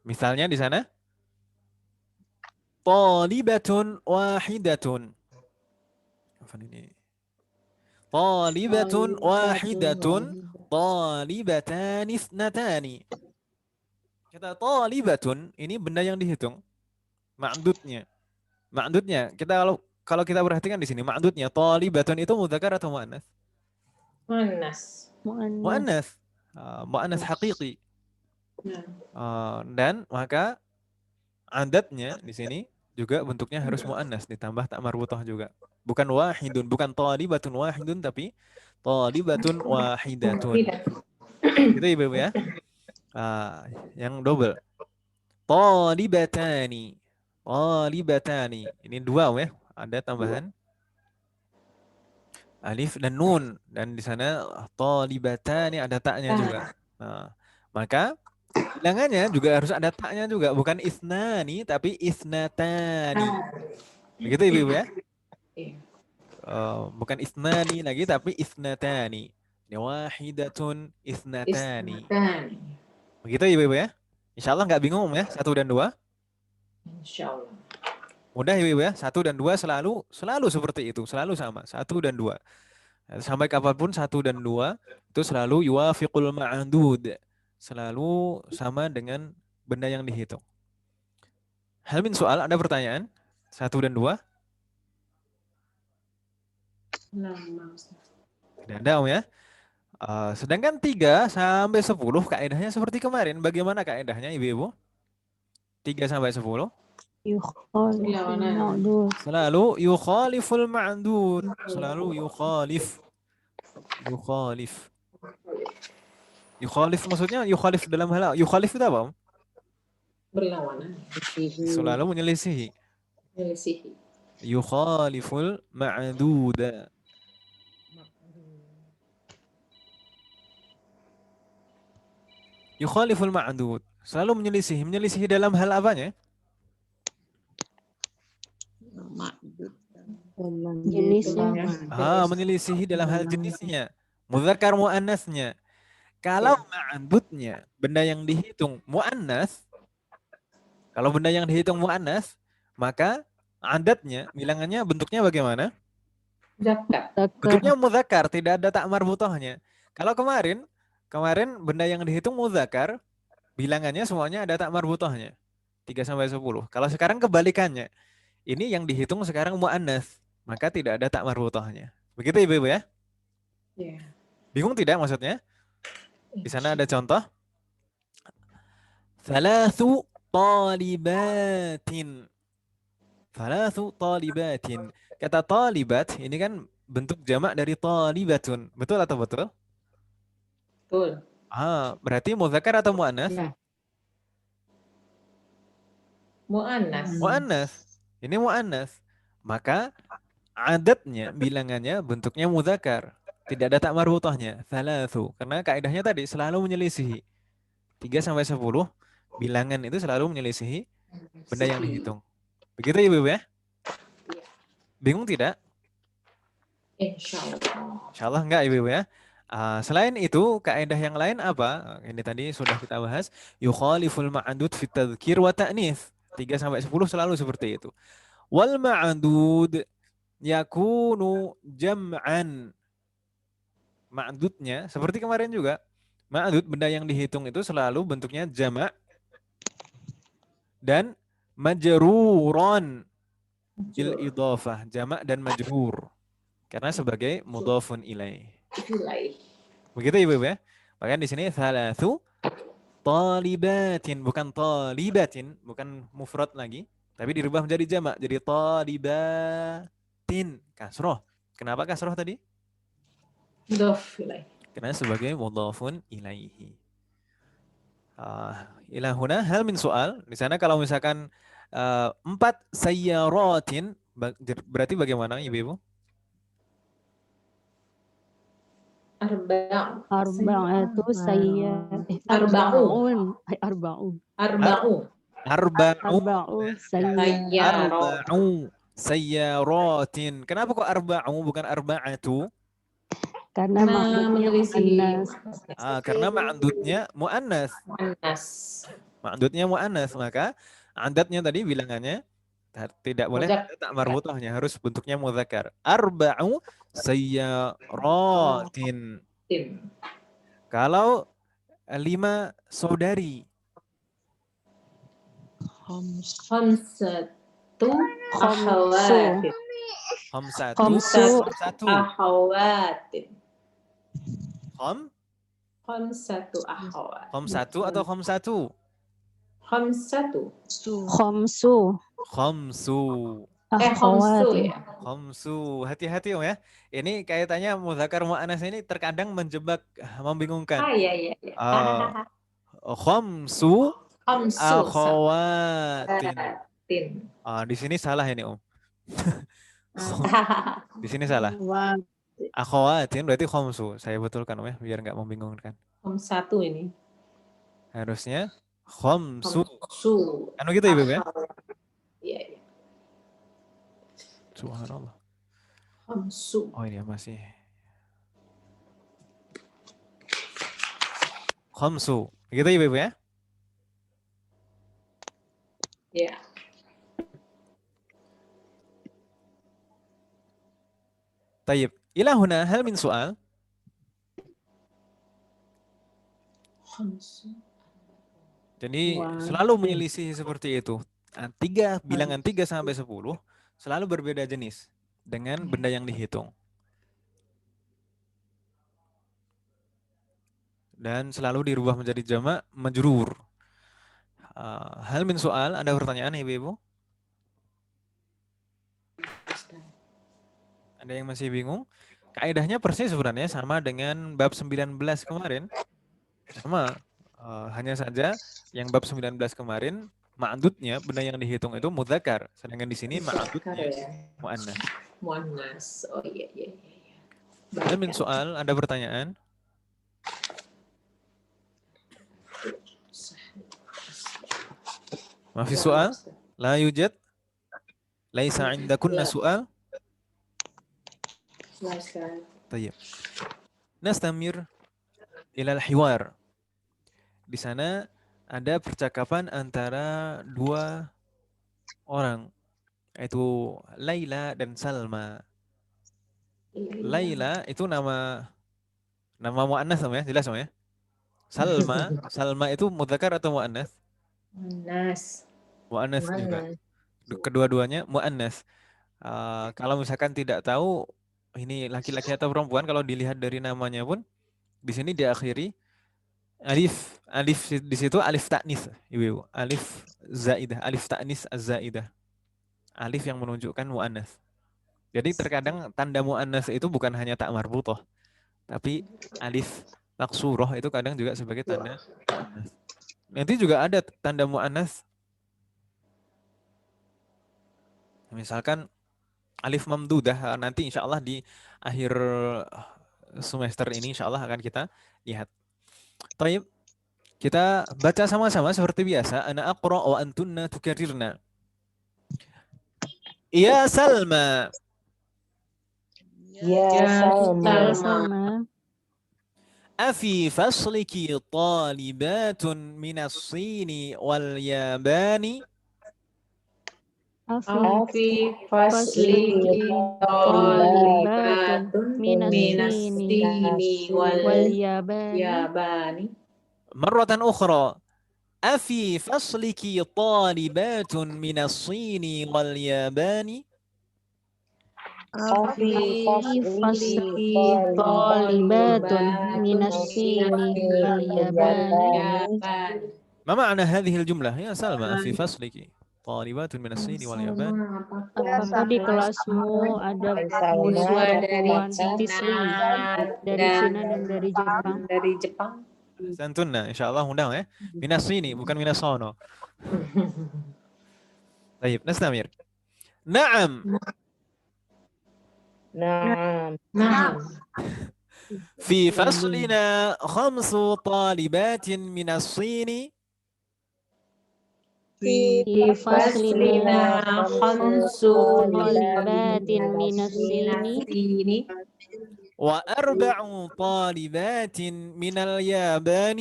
Misalnya di sana talibatun wahidatun. Apa ini? Talibatun wahidatun, talibatan isnatani. Kata talibatun ini benda yang dihitung. Ma'dudnya. Ma'dudnya kita kalau kita perhatikan di sini ma'dudnya talibatun itu mudzakkar atau muannas? Muannas. Muannas. Muannas haqiqi. Dan maka adatnya di sini juga bentuknya harus muannas ditambah tak marbutah juga. Bukan wahidun, bukan talibatun wahidun tapi talibatun wahidatun. Gitu Ibu ya. Yang double. Talibatani. Talibatani. Ini dua ya. Ada tambahan alif dan nun dan di sana talibatani ada taknya juga. Nah, maka bilangannya juga harus ada taknya juga, bukan isnani tapi isnatani. Begitu Ibu ya? Bukan isnani lagi tapi isnatani. Wahidatun isnatani. Begitu Ibu ya? Insyaallah nggak bingung ya 1 dan 2? Insyaallah. Mudah Ibu ya? 1 dan 2 selalu seperti itu, selalu sama. 1 dan 2. Sampai kapanpun 1 dan 2 itu selalu yuwafiqul ma'dud. Selalu sama dengan benda yang dihitung. Hal min soal, ada pertanyaan? 1 dan 2? Tidak ada Om ya? Sedangkan 3 sampai 10 kaedahnya seperti kemarin. Bagaimana kaedahnya Ibu-Ibu? 3 sampai 10? Selalu yukhaliful ma'dud. Selalu yukhalif. Yukhalif maksudnya yukhalif dalam hal yukhalif itu apa? Berlawanan. Selalu menyelisihi. Yukhaliful ma'duda. Yukhaliful ma'dud. Selalu menyelisihi. Menyelisihi dalam hal apanya? Jenisnya. Menyelisihi dalam hal jenisnya. Mudzakkar muannasnya. Kalau ma'dudnya, benda yang dihitung muannas, kalau benda yang dihitung muannas, maka adatnya, bilangannya bentuknya bagaimana? Bentuknya mudzakkar, tidak ada tak marbutahnya. Kalau kemarin benda yang dihitung mudzakkar, bilangannya semuanya ada tak marbutahnya. 3 sampai 10. Kalau sekarang kebalikannya. Ini yang dihitung sekarang muannas, maka tidak ada tak marbutahnya. Begitu Ibu ya? Iya. Bingung tidak maksudnya? Di sana ada contoh. Thalathu talibatin. Thalathu talibatin. Kata talibat ini kan bentuk jamak dari talibatun. Betul atau betul? Betul. Berarti mudzakkar atau muannas? Ya. Muannas. Muannas. Ini muannas. Maka adatnya, bilangannya bentuknya mudzakkar. Tidak ada tak marbutahnya. Thalathu. Karena kaidahnya tadi selalu menyelisihi. 3 sampai 10 bilangan itu selalu menyelisihi benda yang dihitung. Begitu Ibu ya? Bingung tidak? Insyaallah. Insyaallah enggak Ibu ya? Selain itu, kaidah yang lain apa? Ini tadi sudah kita bahas. Yukhaliful ma'dud fit tadhkir wa ta'nits. 3 sampai 10 selalu seperti itu. Wal ma'dud yakunu jam'an. Ma'dudnya seperti kemarin juga. Ma'dud benda yang dihitung itu selalu bentuknya jamak dan majruron bil idhafah, jamak dan majrur. Karena sebagai mudhafun ilaih. Begitu Ibu ya? Maka di sini thalathu talibatin, bukan talibatin, bukan mufrad lagi, tapi dirubah menjadi jamak, jadi talibatin. sayyarotin. Kasroh. Kenapa kasroh tadi? Mudhof ilaih. Karena sebagai mudhafun ilaihi. Ila huna hal min soal. Di sana kalau misalkan 4 sayyarotin, berarti bagaimana ibu-ibu? Arba'atu Arba'u. arba'un Arba'u. Arba'u Sayyarah. sayyarotin. Kenapa kok arba'u bukan arba'atu? karena maksudnya muannas. Karena ma'dudnya muannas. Muannas. Ma'dudnya muannas, maka adatnya tadi bilangannya tidak boleh Muzakkar. tak marbuthahnya, harus bentuknya muzakkar. Arba'u sayyarotin. Kalau 5 saudari. Khamsatu akhawatin. Khamsu Akhawatin. Khamsatu Khamsatu atau akhawat. khamsatu? Khamsatu. Khamsu. Khamsu ya. Khamsu. Hati-hati ya. Ini kaitannya muzakkar muannas ini terkadang menjebak, membingungkan. Iya. Khamsu Khamsu akhawatin. sahabatin. Di sini salah ini, Di sini salah. Akhawatin berarti khamsu. Saya betulkan ya, biar nggak membingungkan. Khamsatu ini. Harusnya khamsu. Khamsu. Anu gitu ibu ya? Iya. Subhanallah. Khamsu. Oh ini masih. Khamsu. Gitu ibu ya? Ya. Tayyib. Ila huna hal min soal. Khamsu. Jadi selalu menyelisih seperti itu. Bilangan 3 sampai 10 selalu berbeda jenis dengan benda yang dihitung. Dan selalu dirubah menjadi jamak majrur. Hal min soal, ada pertanyaan ibu-ibu? Ada yang masih bingung? Kaidahnya persis sebenarnya sama dengan bab 19 kemarin. Sama. Hanya saja yang bab 19 kemarin ma'dudnya benda yang dihitung itu mudzakkar, sedangkan di sini ma'dudnya muannas. Muannas. Oh iya. Hal min soal, ada pertanyaan? Mafi soal? La yujad? Laisa indakunna soal? Tayyib. Nastamir ilal hiwar. Di sana ada percakapan antara 2 orang, yaitu Laila dan Salma. Laila itu nama muannas ya, jelas ya? Salma itu mudzakkar atau muannas? Muannas juga. Kedua-duanya muannas. Kalau misalkan tidak tahu ini laki-laki atau perempuan, kalau dilihat dari namanya pun di sini diakhiri alif di situ alif ta'nis, ibu. Alif zaidah, alif ta'nis az-zaidah. Alif yang menunjukkan muannas. Jadi terkadang tanda muannas itu bukan hanya tak marbuthah, tapi alif maksurah itu kadang juga sebagai tanda muannas. Nanti juga ada tanda muannas. Misalkan alif mamdudah, nanti insya Allah di akhir semester ini insya Allah akan kita lihat. Taib, kita baca sama-sama seperti biasa. Ana aqra wa antunna tukarrirna. Ya Salma. Ya Salma. Afi fasliki talibatun minas Sini wal Yabani. Afi fasliki talibatun minas Sini wal Yabani. Marratan ukhra. Afi fasliki talibatun minas Sini wal Yabani. Afi fasliki talibatun minas Sini wal Yabani. Ma ma'na hadhihi al-jumlah ya Salma? Afi fasliki طالبات من الصين واليابان. Apakah di kelasmu ada Siswa perempuan siswi dari Cina dan dari Jepang? dari Jepang. Santuna, insyaallah undang ya. Minas sini bukan minas sono. Baik, nastamir. Naam. Nah, في فصلنا 5 طالبات من الصين Di faslina khamsu طالبات من الصين ini و4 طالبات من اليابان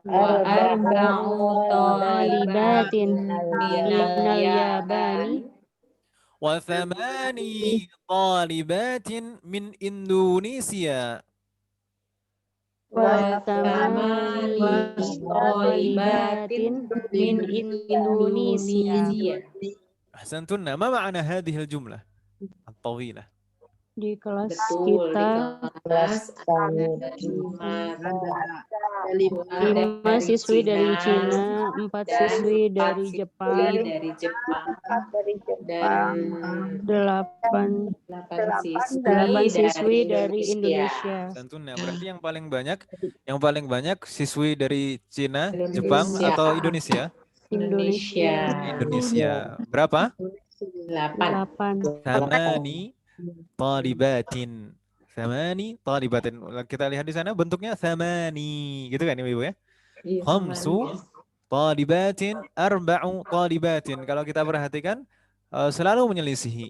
arba'u طالبات minal من اليابان و8 طالبات من إندونيسيا وثمان طالبات من إندونيسيا. أحسنتن. ما معنى هذه الجملة الطويلة؟ Di kelas betul di kita kelas ada lima 5 siswi dari Cina, 4 siswi dari Jepang, dari Jepang dan 8 siswi dari Indonesia. Ahsantun. Berarti yang paling banyak siswi dari Cina, Jepang Indonesia. atau Indonesia? Indonesia. Berapa? 8. Thamani talibatin. Thamani talibatin. Kita lihat di sana bentuknya thamani, gitu kan Ibu ya? Khamsu talibatin, arba'u talibatin. Kalau kita perhatikan selalu menyelisihi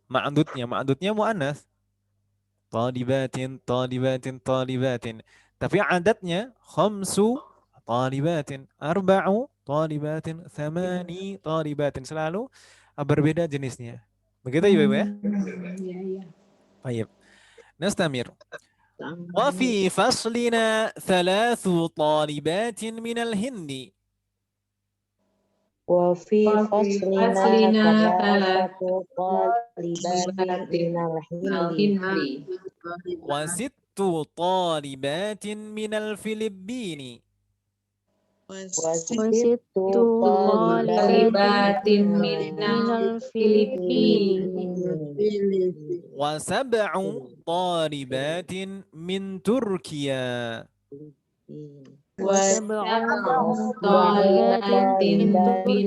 ma'dudnya. Ma'dudnya muannats. Talibatin, talibatin, talibatin. Tapi adatnya khamsu talibatin, arba'u talibatin, thamani talibatin. Selalu berbeda jenisnya. Begitu Ibu ya? Baik. Nastamir. وفي فصلنا 3 طالبات من الهند. وفي فصلنا 3 طالبات من الهند و6 طالبات من الفلبين. وست طالبات من الفلبين و7 طالبات من تركيا. وسبع طالبات من من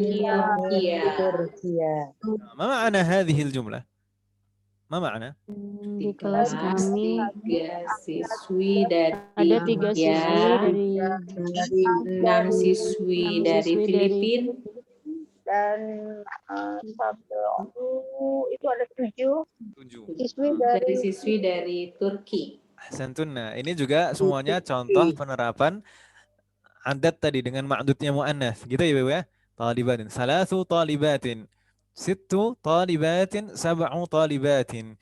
تركيا. ما معنى هذه الجملة؟ ما معنى؟ Di kelas kami siswi dari ada 3 siswi dari 6 siswi dari Filipina Dan itu ada 7 7. siswi dari Turki. Ahsantun. Ini juga semuanya contoh penerapan adat tadi dengan ma'dudnya muannats. Gitu ya Ibu ya? Talibatin. 3 talibatin. 6 talibatin, 7 talibatin.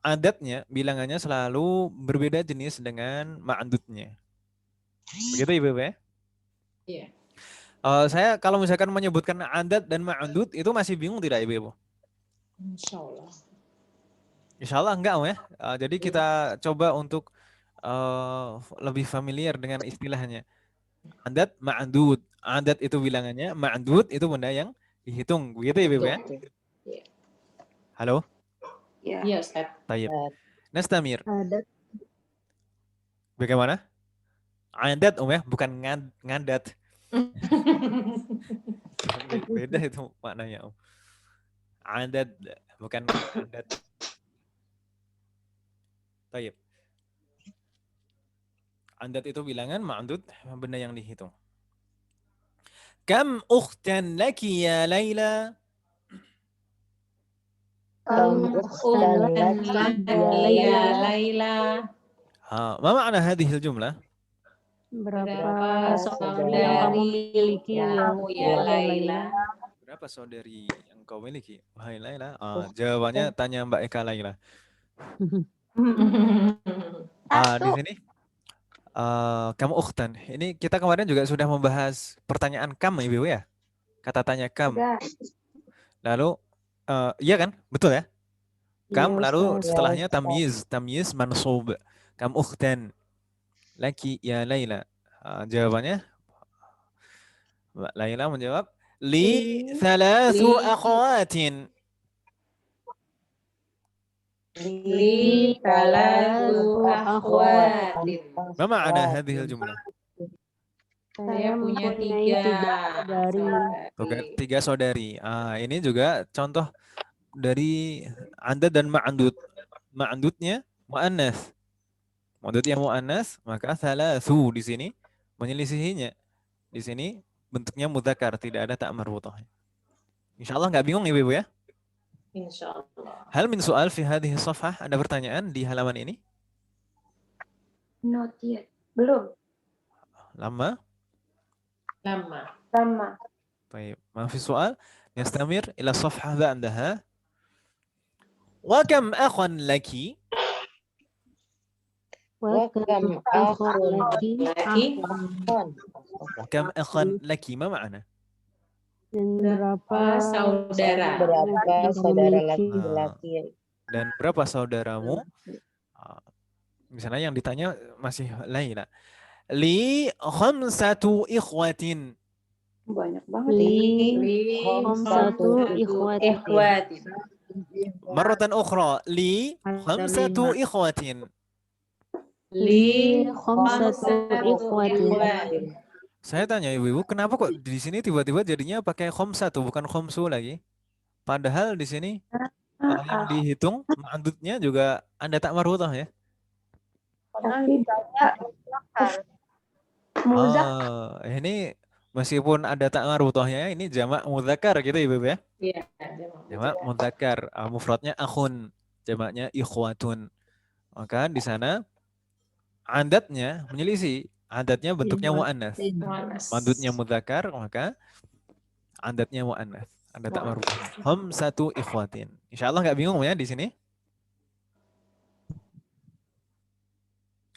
Adatnya, bilangannya selalu berbeda jenis dengan ma'dudnya. Begitu Ibu ya? Iya. Saya kalau misalkan menyebutkan adat dan ma'dud itu masih bingung tidak Ibu? Insyaallah. Insyaallah enggak ya. Jadi kita coba untuk lebih familiar dengan istilahnya. Adat, ma'dud. Adat itu bilangannya, ma'dud itu benda yang dihitung. Begitu ya Ibu ya? Halo? Iya, Ustaz. Tayyib. Nastamir. adat Bagaimana? Adat ya, bukan ngadat. Beda itu maknanya. Adat bukan adat. Tayyib. Adat itu bilangan, ma'dud benda yang dihitung. Kam ukhtan laki ya Laila? Laila. Ma makna hadhihi al-jumlah? berapa saudari yang kamu miliki ya Laila? Berapa saudari yang kau miliki? Wahai Laila. Jawabannya tanya Mbak Eka Laila. Di sini kamu ukhtan. Ini kita kemarin juga sudah membahas pertanyaan kam Ibu ya. Kata tanya kam. Lalu iya kan? Betul ya? Kam lalu setelahnya tamyiz mansub. Kam ukhtan laki ya Laila. Jawabannya Mbak Laila menjawab, li thalathu akhawatin. Li thalathu akhwatin. Ma ma'na hadhil jumlah? Saya mempunyai 3 saudari. Tiga saudari. Ini juga contoh dari andad dan ma'andud. Ma'andudnya mu'annas. Ma'andudnya mu'annas, maka thalathu di sini menyelisihinya. Di sini bentuknya mudzakkar, tidak ada tak marbutah. Insyaallah nggak bingung Ibu ya? Insyaallah. Hal min soal fi hadhihi safhah? Ada pertanyaan di halaman ini? Not yet. Belum. Lama? Lama. طيب ما في سؤال نستمر إلى الصفحة بعدها وكم أخ لك Wakam akhun laki. وكم أخ لك ما معنى Dan berapa saudara? Berapa saudara laki-laki? dan berapa saudaramu? Misalnya yang ditanya masih Laila. Li khamsatu ikhwatin. Banyak banget. Li khamsatu ikhwatin. Marratan ukhra. Li khamsatu ikhwatin. Li khamsatu ikhwatin. Saya tanya ibu-ibu, kenapa kok di sini tiba-tiba jadinya pakai khamsatu bukan khamsu lagi? Padahal di sini yang dihitung ma'andudnya juga ada tak marhutah ya? Tapi banyak. Muzak. Ini meskipun ada tak marhutahnya, ini jamak mudzakkar gitu ibu-ibu ya? Iya, Jamak mudzakkar, mufradnya akhun, jamaknya ikhwatun. Maka di sana adatnya menyelisih. Adatnya bentuknya mu'annas. Mandutnya mudzakkar, maka adatnya mu'annas. Ada tak marhutah. Hum satu ikhwatin. Insyaallah nggak bingung ya di sini?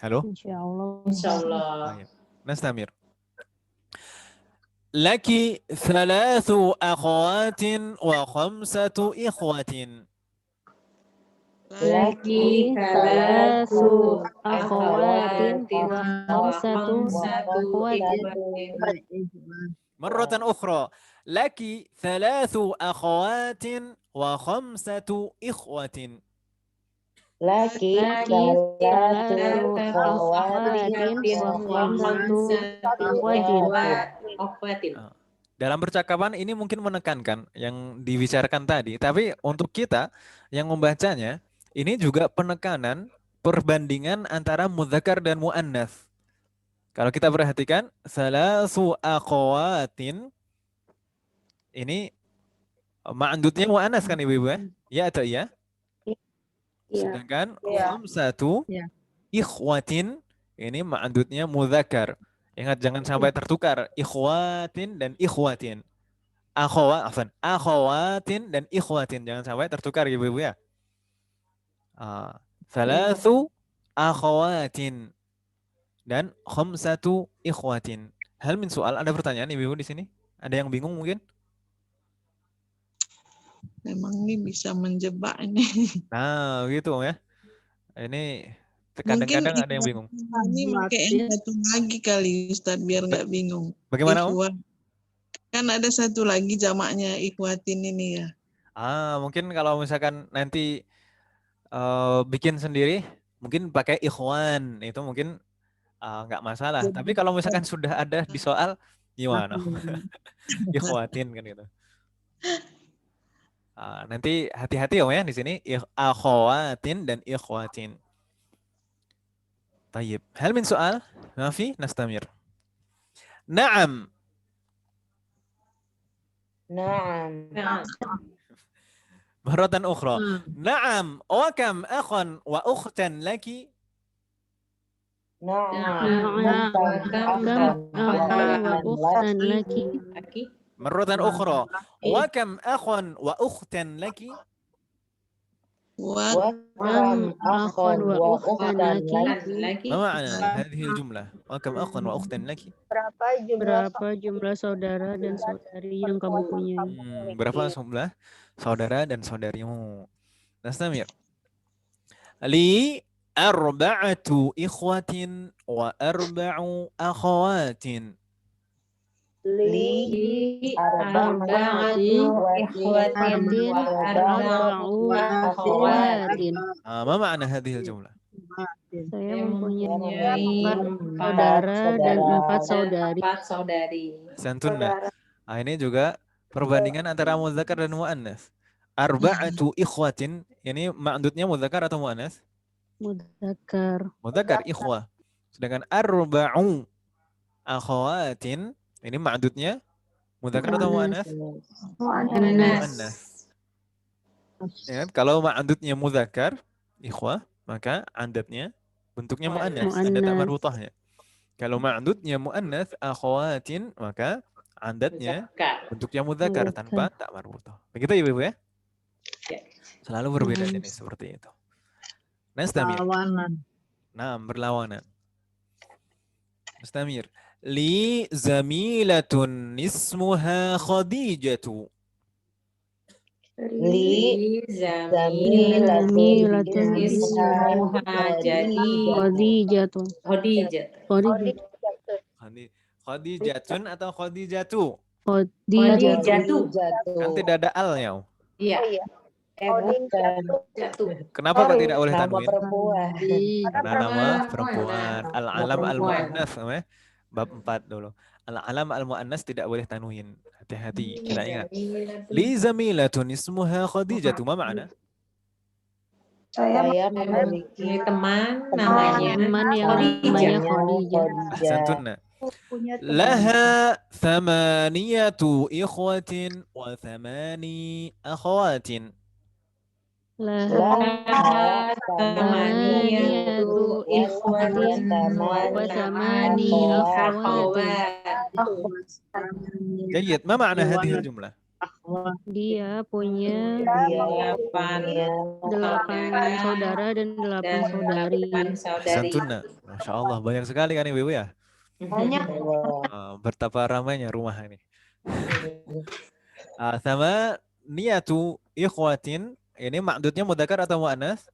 Halo? Insyaallah. Baik. Nastamir. Laki thalathu akhawatin wa khamsatu ikhwatin. Laki thalathu akhawatin wa khamsatu ikhwatin. Marratan ukhra. Laki thalathu akhawatin wa khamsatu ikhwatin. Laki thalathu akhawatin wa khamsatu ikhwatin. Dalam percakapan ini mungkin menekankan yang dibicarakan tadi, tapi untuk kita yang membacanya ini juga penekanan perbandingan antara mudzakkar dan muannats. Kalau kita perhatikan salasu akhwatin ini ma'andudnya muannats kan ibu-ibu ya? Ya atau iya? Sedangkan khamsatu ikhwatin ini ma'andudnya mudzakkar. Ingat jangan sampai tertukar ikhwatin dan ikhwatin. Akhawatin dan ikhwatin jangan sampai tertukar ibu-ibu ya. Thalathu akhawatin dan khamsatu ikhwatin. Hal min soal, ada pertanyaan ibu-ibu di sini? Ada yang bingung mungkin? Memang ini bisa menjebak ini. Nah, gitu ya. Ini kadang-kadang ada yang bingung. Ini pakai yang satu lagi kali Ustadz biar nggak bingung. Bagaimana Om? Kan ada satu lagi jamaknya ikhwatin ini ya. Mungkin kalau misalkan nanti bikin sendiri, mungkin pakai ikhwan, itu mungkin nggak masalah. Tapi kalau misalkan sudah ada di soal, gimana? Ikhwatin kan gitu. Nanti hati-hati Om ya di sini, akhawatin dan ikhwatin. Tayyib. Hal min soal? Mafi, nastamir. Naam. Marratan ukhra. Naam. Wa kam akhan wa ukhtan laki? Marratan ukhra. Wa kam akhan wa ukhtan laki? وكم أخ وأختا لك ما معنى هذه الجملة؟ وكم أخ وأختا لك؟ Berapa jumlah saudara dan saudari yang kamu punyai? Berapa jumlah saudara dan saudarimu? Nastamir. Li arba'atu ikhwatin wa arba'u akhawatin. Li arba'ati ikhwatin wa arba'u akhawatin. Ma ma'na hadhil jumlah? Saya mempunyai mempunyai 4 saudara dan 4 saudari. 4 saudari. Santuna. Ini juga perbandingan antara muzakkar dan muannas. Arba'atu ikhwatin, ini ma'dudnya muzakkar atau muannas? Mudzakkar. Muzakkar ikhwah. Sedangkan arba'u akhawatin, ini ma'dudnya muzakkar atau muannas? Muannas. Ya, kalau ma'dudnya muzakkar ikhwah, maka adatnya bentuknya muannas, ada tak marbutahnya. Kalau ma'dudnya muannas akhawatin, maka adatnya bentuknya muzakkar tanpa tak marbutah. Begitu ya, Ibu ya? Selalu berbeda jenis seperti itu. Nastamir. Lawanan. Nah, berlawanan. Nastamir. Li zamilatun ismuha Khadijatu. Li Zamilatun ismuha jadi Khadijatu. Khadijatun atau Khadijatu? Khadijatu. Kan tidak ada al-nya. Iya. Kenapa kok tidak boleh tanwin? perempuan. Karena nama perempuan. Al-alam al-mu'annas. Bab 4 dulu. Al-alam al-mu'annas tidak boleh tanwin. Hati-hati. Kita ingat. Li zamilatun ismuha Khadijatu. Ma ma'na? Saya memiliki teman namanya Teman yang namanya Khadijah. Ahsantunna. Laha thamaniyatu ikhwatin wa thamani akhawatin. Laha thamaniyatu ikhwatin wa thamani akhawatin. Jayyid. Ma ma'na hadhihi al-jumlah? Dia punya 8 saudara dan 8 saudari. Ahsantunna. Masya Allah. Banyak sekali kan Ibu ya? banyak. Betapa ramainya rumah ini. Sama niyatu ikhwatin, ini ma'dudnya mudzakkar atau muannas?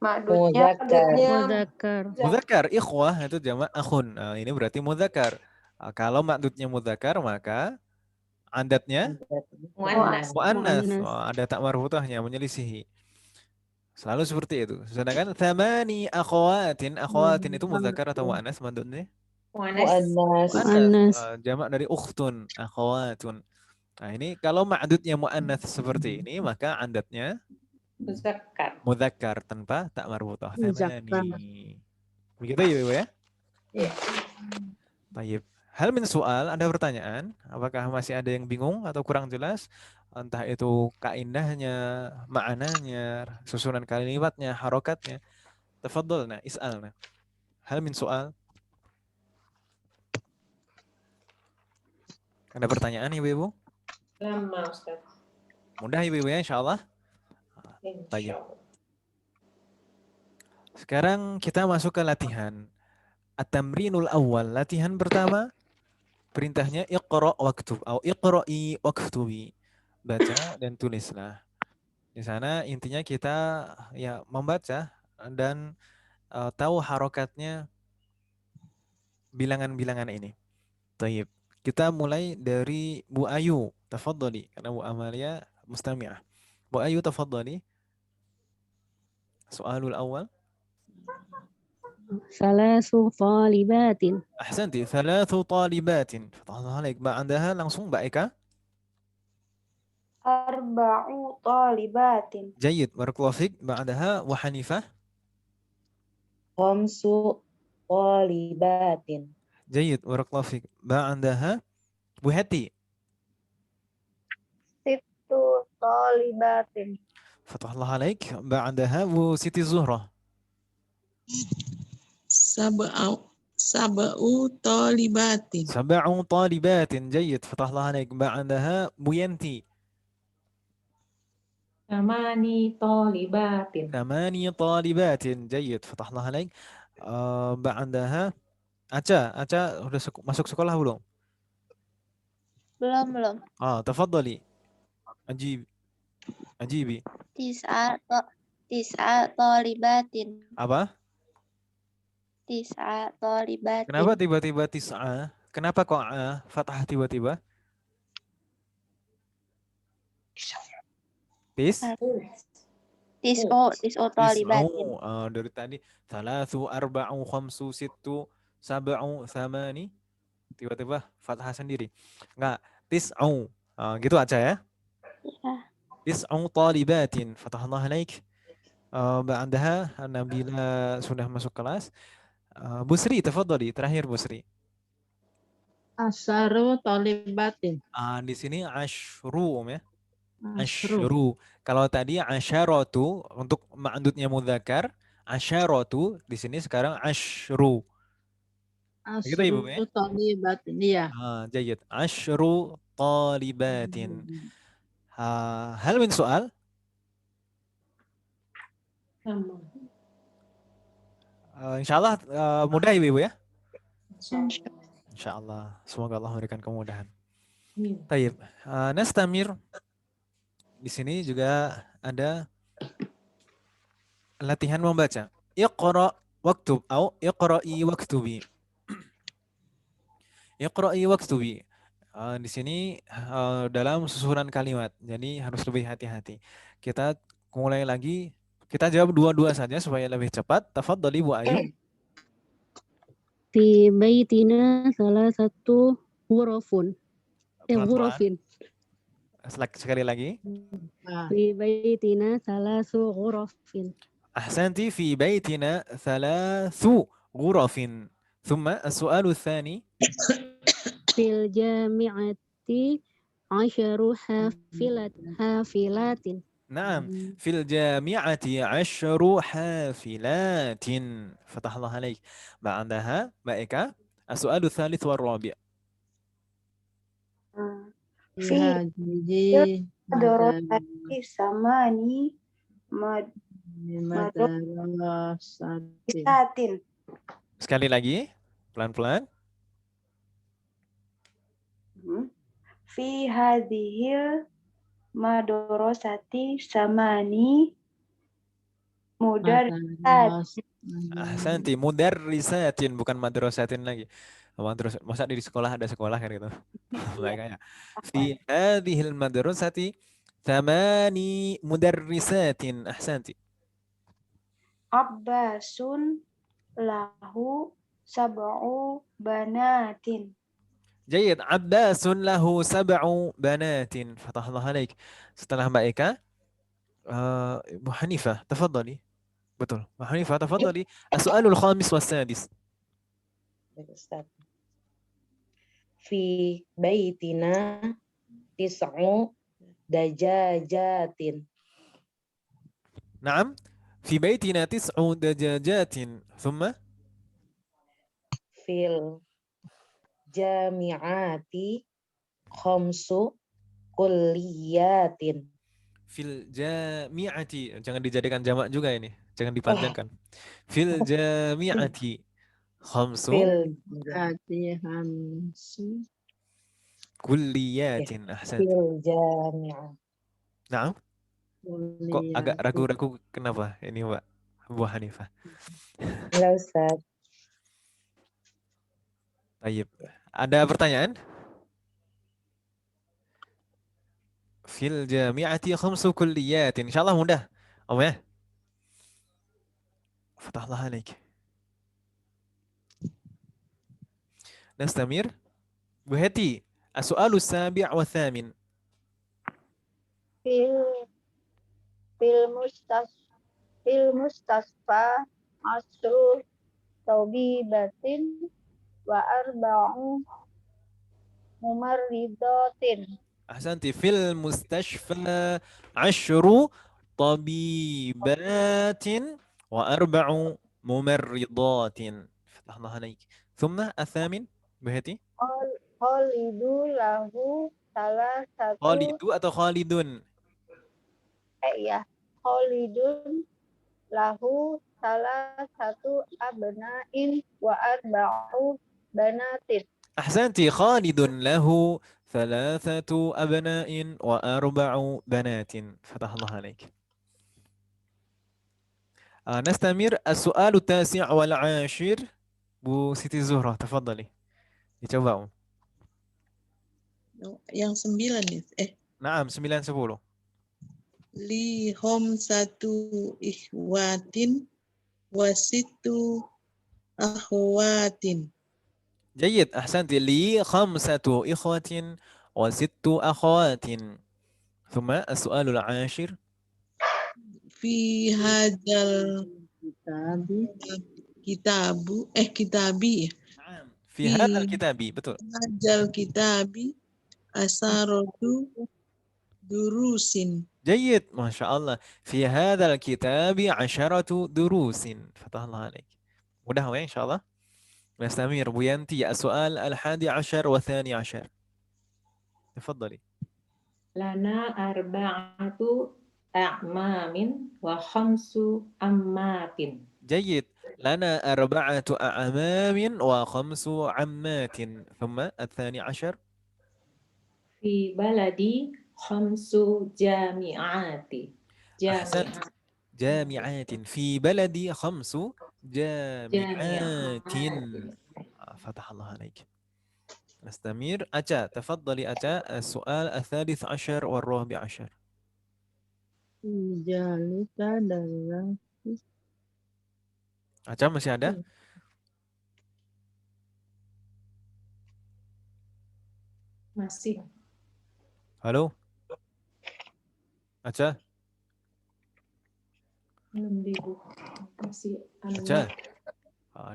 Mudzakkar. Mudzakkar, ikhwah itu jamak akhun. Ini berarti mudzakkar. Kalau ma'dudnya mudzakkar maka adatnya muannas. Ada tak marbutahnya, menyelisihi. Selalu seperti itu. Sedangkan thamani akhawatin itu mudzakkar atau muannas ma'dudnya? Muannas. Jamak dari ukhtun, akhawatun. Nah, ini kalau ma'dudnya muannas seperti ini, maka adatnya mudzakkar tanpa tak marbutah. Thamani. Begitu ya, Ibu ya? Iya. Baik. Hal min soal, ada pertanyaan? Apakah masih ada yang bingung atau kurang jelas? Entah itu kaindahnya, maknanya, susunan kalimatnya, harokatnya. Tafadhalna, is'alna. Hal min soal? Ada pertanyaan Ibu-Ibu? Lama, Ustaz. Mudah Ibu-Ibu ya, insyaAllah. Baik. Sekarang kita masuk ke latihan. At-tamrinul awal. Latihan pertama, perintahnya iqra' waktub. Atau iqra'i waktubi. Baca dan tulislah. Di sana intinya kita ya membaca dan tahu harokatnya bilangan-bilangan ini. Taib. Kita mulai dari Bu Ayu. Tafadhali. Karena Bu Amalia mustami'ah. Bu Ayu tafadhali. Soalul awal. Salasu talibatin. Ahsanti. Thalathu talibatin. Fatahlah alaik. Ba'daha langsung Mbak Eka. Arba'u talibatin. Jayyid. Barakallahu fik. Ba'daha wa Hanifah. Khamsu talibatin. Jayyid. Barakallahu fik. Ba'daha Bu Hati. Sittu talibatin. Fatahlah alaik. Ba'daha Bu Siti Zuhrah. Sab'u talibatin. Sab'u talibatin. Jayyid. Fatahlah alaik. Ba'daha Bu Yanti. Thamani talibatin. Thamani talibatin. Jayyid. Fatahlah alaik. Ba'daha Aca udah masuk sekolah belum? Belum. Tafadhali. Ajibi. Tis'a talibatin. Apa? Tis'a talibatin. Kenapa tiba-tiba tis'a? Kenapa kok fathah tiba-tiba? Tis'u talibatin. Dari tadi thalathu arba'u khamsu sittu sab'u thamani, tiba-tiba fathah sendiri. Enggak, tis'u. Gitu aja ya. Ya. Tis'u talibatin. Fatahullah alaik. Ba'daha Nabila sudah masuk kelas. Busri, tafadhali. Terakhir Busri. Asaru talibatin. Di sini ashru ya. Asru. Ashru. Kalau tadi asyaratu untuk ma'dudnya mudzakkar, asyaratu di sini sekarang ashru. Begitu Ibu ya? Asru talibatin. Iya. Jayid. Ashru talibatin. Hal min soal? Insyaallah mudah Ibu ya? Insyaallah. Semoga Allah memberikan kemudahan. Tayyib. Nastamir. Di sini juga ada latihan membaca. Iqra waktub atau iqra'i waktubi. Iqra'i waktubi. Di sini dalam susunan kalimat. Jadi harus lebih hati-hati. Kita mulai lagi. Kita jawab dua-dua saja supaya lebih cepat. Tafadhali Bu Ayu. Fi baitina salah satu hurufun. Pelan-pelan. Hurufin. Sekali lagi. Fi baitina salasu hurufin. Ahsanti, fi baitina thalathu ghurafin. Thumma as-su'alu tsani. Fil jami'ati asyaru hafilatin. Naam, fil jami'ati 'ashru hafilatin. Fatahallah alaik. Ba'daha Mbak as-su'alu tsalits war rabi'. Fi Haji. dorotati samani Madrasatin. madisatin. Sekali lagi, pelan-pelan. Fi hadhil madrasati samani Ahsanti, mudarrisatin bukan madrasatin lagi. Masa di sekolah ada sekolah kan gitu. Baik ya. Fi hadhil madrasati thamani mudarrisatin. Ahsanti. Abbasun lahu sab'u banatin. Jayid. Abbasun lahu sab'u banatin. Fatahallah alaik. Setelah Mbak Eka, Ibu Hanifah, tafadhali. Betul. Mbak Hanifah, tafadhali. As-su'alul khamis was sadis. Ustaz. Fi baitina tis'u dajajatin. Naam. في بيتنا 9 دجاجات ثم Fil jami'ati khamsu kulliyatin. fil jami'ati, jangan dijadikan jamak juga ini, jangan dipanjangkan. Fil jami'ati khamsu kulliyatin. Ahsan. Fil jami'ah. Naam. Kok agak ragu-ragu kenapa ini Mbak Bu Hanifah? Enggak Ustaz. Baik. Ada pertanyaan? Fil jami'ati khamsu kulliyatin. Insyaallah mudah. Om ya. Fatahlah alaik. Nastamir. Bu Heti, as-su'alu sabi' wa thamin. Fil mustasfa asru tabibatin wa arba'u mumarridatin. Ahsanti. Fil mustashfa 10 tabibatin wa arba'u mumarridatin. Fatahlah alaik. Thumma athamin, Bu Heti. Khalidu lahu salah satu. Khalidu atau Khalidun? Ya. Khalidun lahu salah satu abna'in wa arba'u banatin. Ahsanti. Khalidun lahu thalathatu abna'in wa arba'u banatin. Fatahullah alaik. Nastamir as-su'alu tasi' wal 'ashir. Bu Siti Zuhrah, tafadhali. Dicoba. Yang 9 nih. Naam, 9, 10. Li satu ikhwatin wasitu akhwatin. جيد أحسنت. لي 5 إخوة و6 أخوات. ثم السؤال العاشر. Fi hadzal Kitabi. kitabi. نعم. في هذا الكتاب. betul. Hadzal kitabi asaratu durusin. جيد ما شاء الله. في هذا الكتاب 10 دروس. فتح الله عليك. mudah ya إن شاء الله. نستمر Bu Yanti. السؤال 11 و12. تفضلي. Lana arba'atu a'mamin wa khamsu ammatin. جيد. لنا 4 أعمام و5 عمات. ثم 12. Fi baladi khamsu jami'ati. أحسنت. جامعات. في بلدي 5 جامعات. فتح الله عليك. نستمر. أتا تفضلي أتا. السؤال 13 و14. Jalika dalam Aca masih ada? Masih Halo? Aca? belum dibuka. Masih Aca?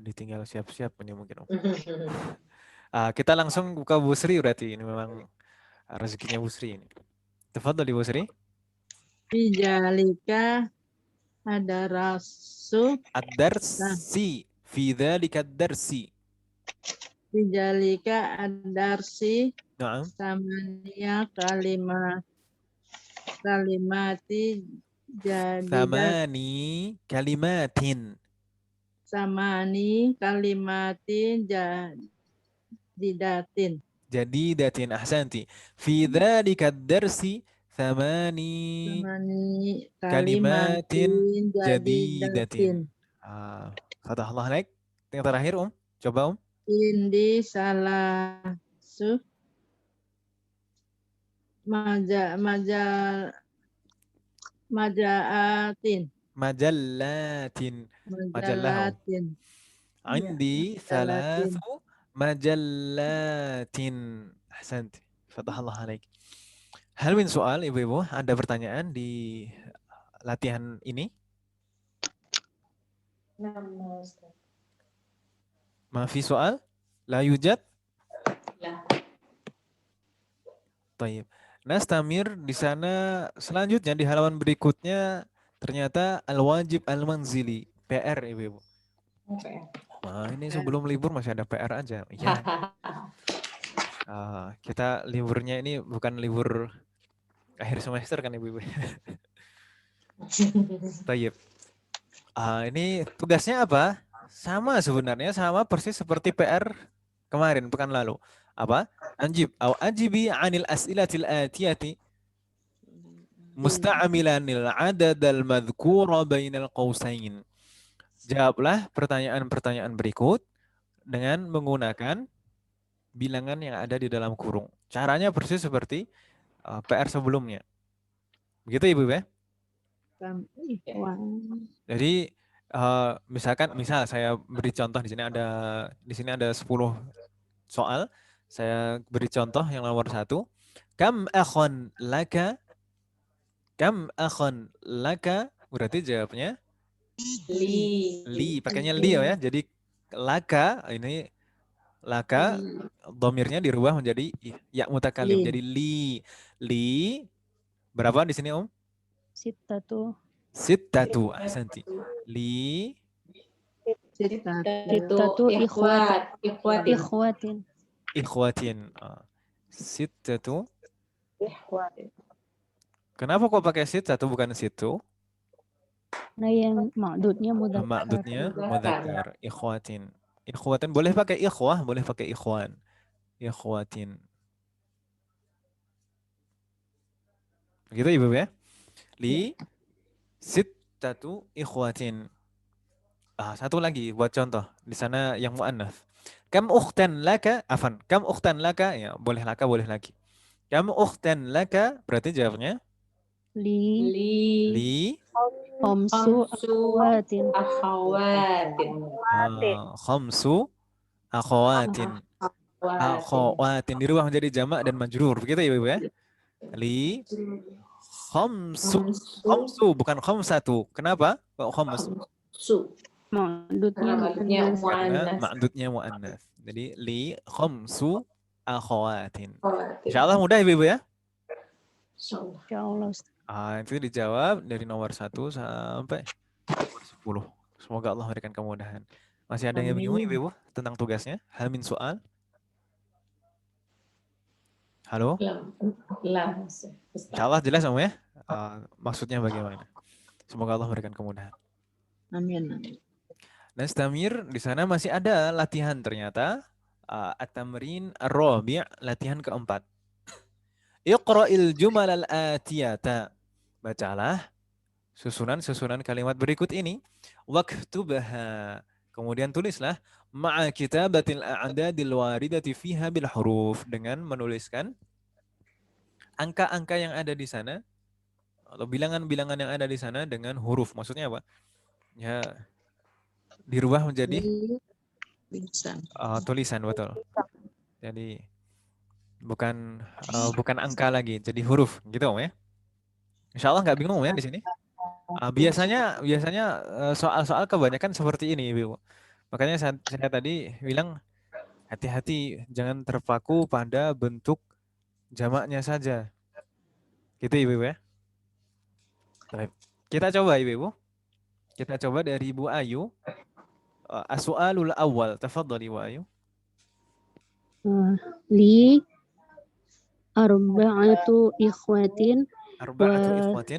Ditinggal siap-siap ini mungkin. Kita langsung buka Bu Sri berarti. Ini memang rezekinya Bu Sri ini. Tafadhali Bu Sri. Jalika ada rasu Ad-darsi. Fi dzalika ad-darsi. Jalika adarsi Naam. samania kalimati jadidat Thamani kalimatin. samani kalimati jadidatin Jadidatin. Ahsanti. Fi dzalika ad-darsi thamani samani kalimatin kalimatin jadidatin. jadidatin Fatah Allah alaik. Yang terakhir coba indi salah su majaatin majallatin. majalatin Indi thalathu majallatin. Ahsanti. Fatah Allah alaik. Hal min soal ibu-ibu, ada pertanyaan di latihan ini? Mafi soal? La yujad? La. Taib. Nastamir di sana selanjutnya di halaman berikutnya ternyata al-wajib al-manzili, PR ibu-ibu. Nah, ini sebelum libur masih ada PR aja. Ya. Kita liburnya ini bukan libur akhir semester kan ibu-ibu. Taib. Ini tugasnya apa? Sama sebenarnya, sama persis seperti PR kemarin, pekan lalu. Apa? Anjib atau ajibi anil as'ilatil atiyati musta'amilanil adadal madhkura bainal qausain. Jawablah pertanyaan-pertanyaan berikut dengan menggunakan bilangan yang ada di dalam kurung. Caranya persis seperti PR sebelumnya. Begitu Ibu ya? Jadi misal saya beri contoh di sini ada 10 soal. Saya beri contoh yang nomor 1. Kam akhon laka? Kam akhon laka? Berarti jawabnya li. Pakainya li ya. Jadi laka ini laka dhamirnya dirubah menjadi ya mutakalim. Jadi li berapa di sini Sittatu. Ahsanti. Li Sittatu ikhwatin. Ikhwatin. Sittatu. Kenapa kok pakai sittatu bukan situ? Nah yang ma'dudnya mudzakkar. Ma'dudnya mudzakkar. Ikhwatin. Ikhwatin boleh pakai ikhwah, boleh pakai ikhwan. Ikhwatin. Begitu Ibu ya? Li sittatu ikhwatin. Satu lagi buat contoh. Di sana yang mu'annats. Kam ukhtan laka, afan. Kam ukhtan laka, ya boleh laka, boleh lagi. Kam ukhtan laka, berarti jawabnya Li li khamsu akhawatin. Akhawatin. khamsu akhawatin. Akhawatin dirubah menjadi jamak dan majrur. Begitu ya Ibu ya? Li khamsu bukan khamsatu. Kenapa? Kok khams? Ma'dudnya muannas. Karena ma'dudnya muannas. Jadi li khamsu akhawatin. Insyaallah mudah Ibu ya? Insyaallah. Ustaz. Itu dijawab dari nomor 1 sampai nomor 10. Semoga Allah memberikan kemudahan. Masih ada yang bingung Ibu tentang tugasnya? Hal min soal? Halo? Insyaallah jelas Om ya? Maksudnya bagaimana? Semoga Allah memberikan kemudahan. Amin. Nastamir, di sana masih ada latihan ternyata. At-tamrin ar-rabi', latihan keempat. Iqra'il jumal al-atiyata. Bacalah susunan kalimat berikut ini. Waktubha. Kemudian tulislah ma'a kitabatil a'dadil waridati fiha bil huruf. Dengan menuliskan angka-angka yang ada di sana atau bilangan-bilangan yang ada di sana dengan huruf. Maksudnya apa? Ya, dirubah menjadi tulisan, betul. Jadi bukan angka lagi, jadi huruf, gitu Om ya. Insya Allah nggak bingung ya di sini. Biasanya soal-soal kebanyakan seperti ini, Ibu. Makanya saya tadi bilang hati-hati, jangan terpaku pada bentuk jamaknya saja. Gitu Ibu ya. Baik. Kita coba Ibu. Kita coba dari Ibu Ayu. As-su'alul awal, tafadhali Ibu Ayu. Li arba'atu ikhwatin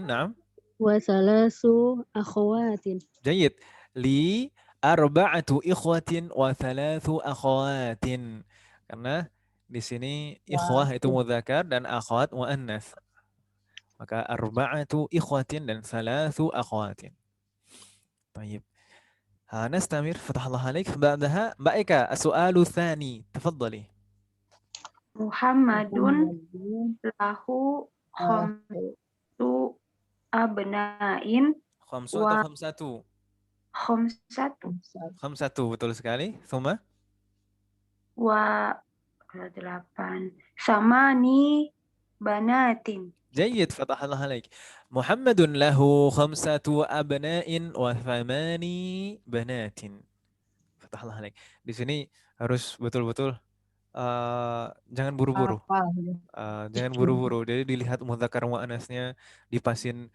Na'am. wa salasu akhawatin. Jayid. Li arba'atu ikhwatin wa thalathu akhawatin. Karena di sini ikhwah itu mudzakkar dan akhwat muannas. Maka arba'atu ikhwatin dan thalathu akhawatin. Baik. نستمر فتح الله عليك. بعدها Mbak Eka السؤال الثاني تفضلي. Muhammadun lahu khamsu abna'in Khamsu atau khamsatu? Khamsatu, betul sekali. Thumma? Wa 8 samani banatin. Jayyid, fatah Allah alaik. Muhammadun lahu khamsatu abna'in wa thamani banatin. Fatah Allah alaik. Di sini harus betul-betul jangan buru-buru. Jangan buru-buru. Jadi dilihat mudzakkar muannasnya, dipasin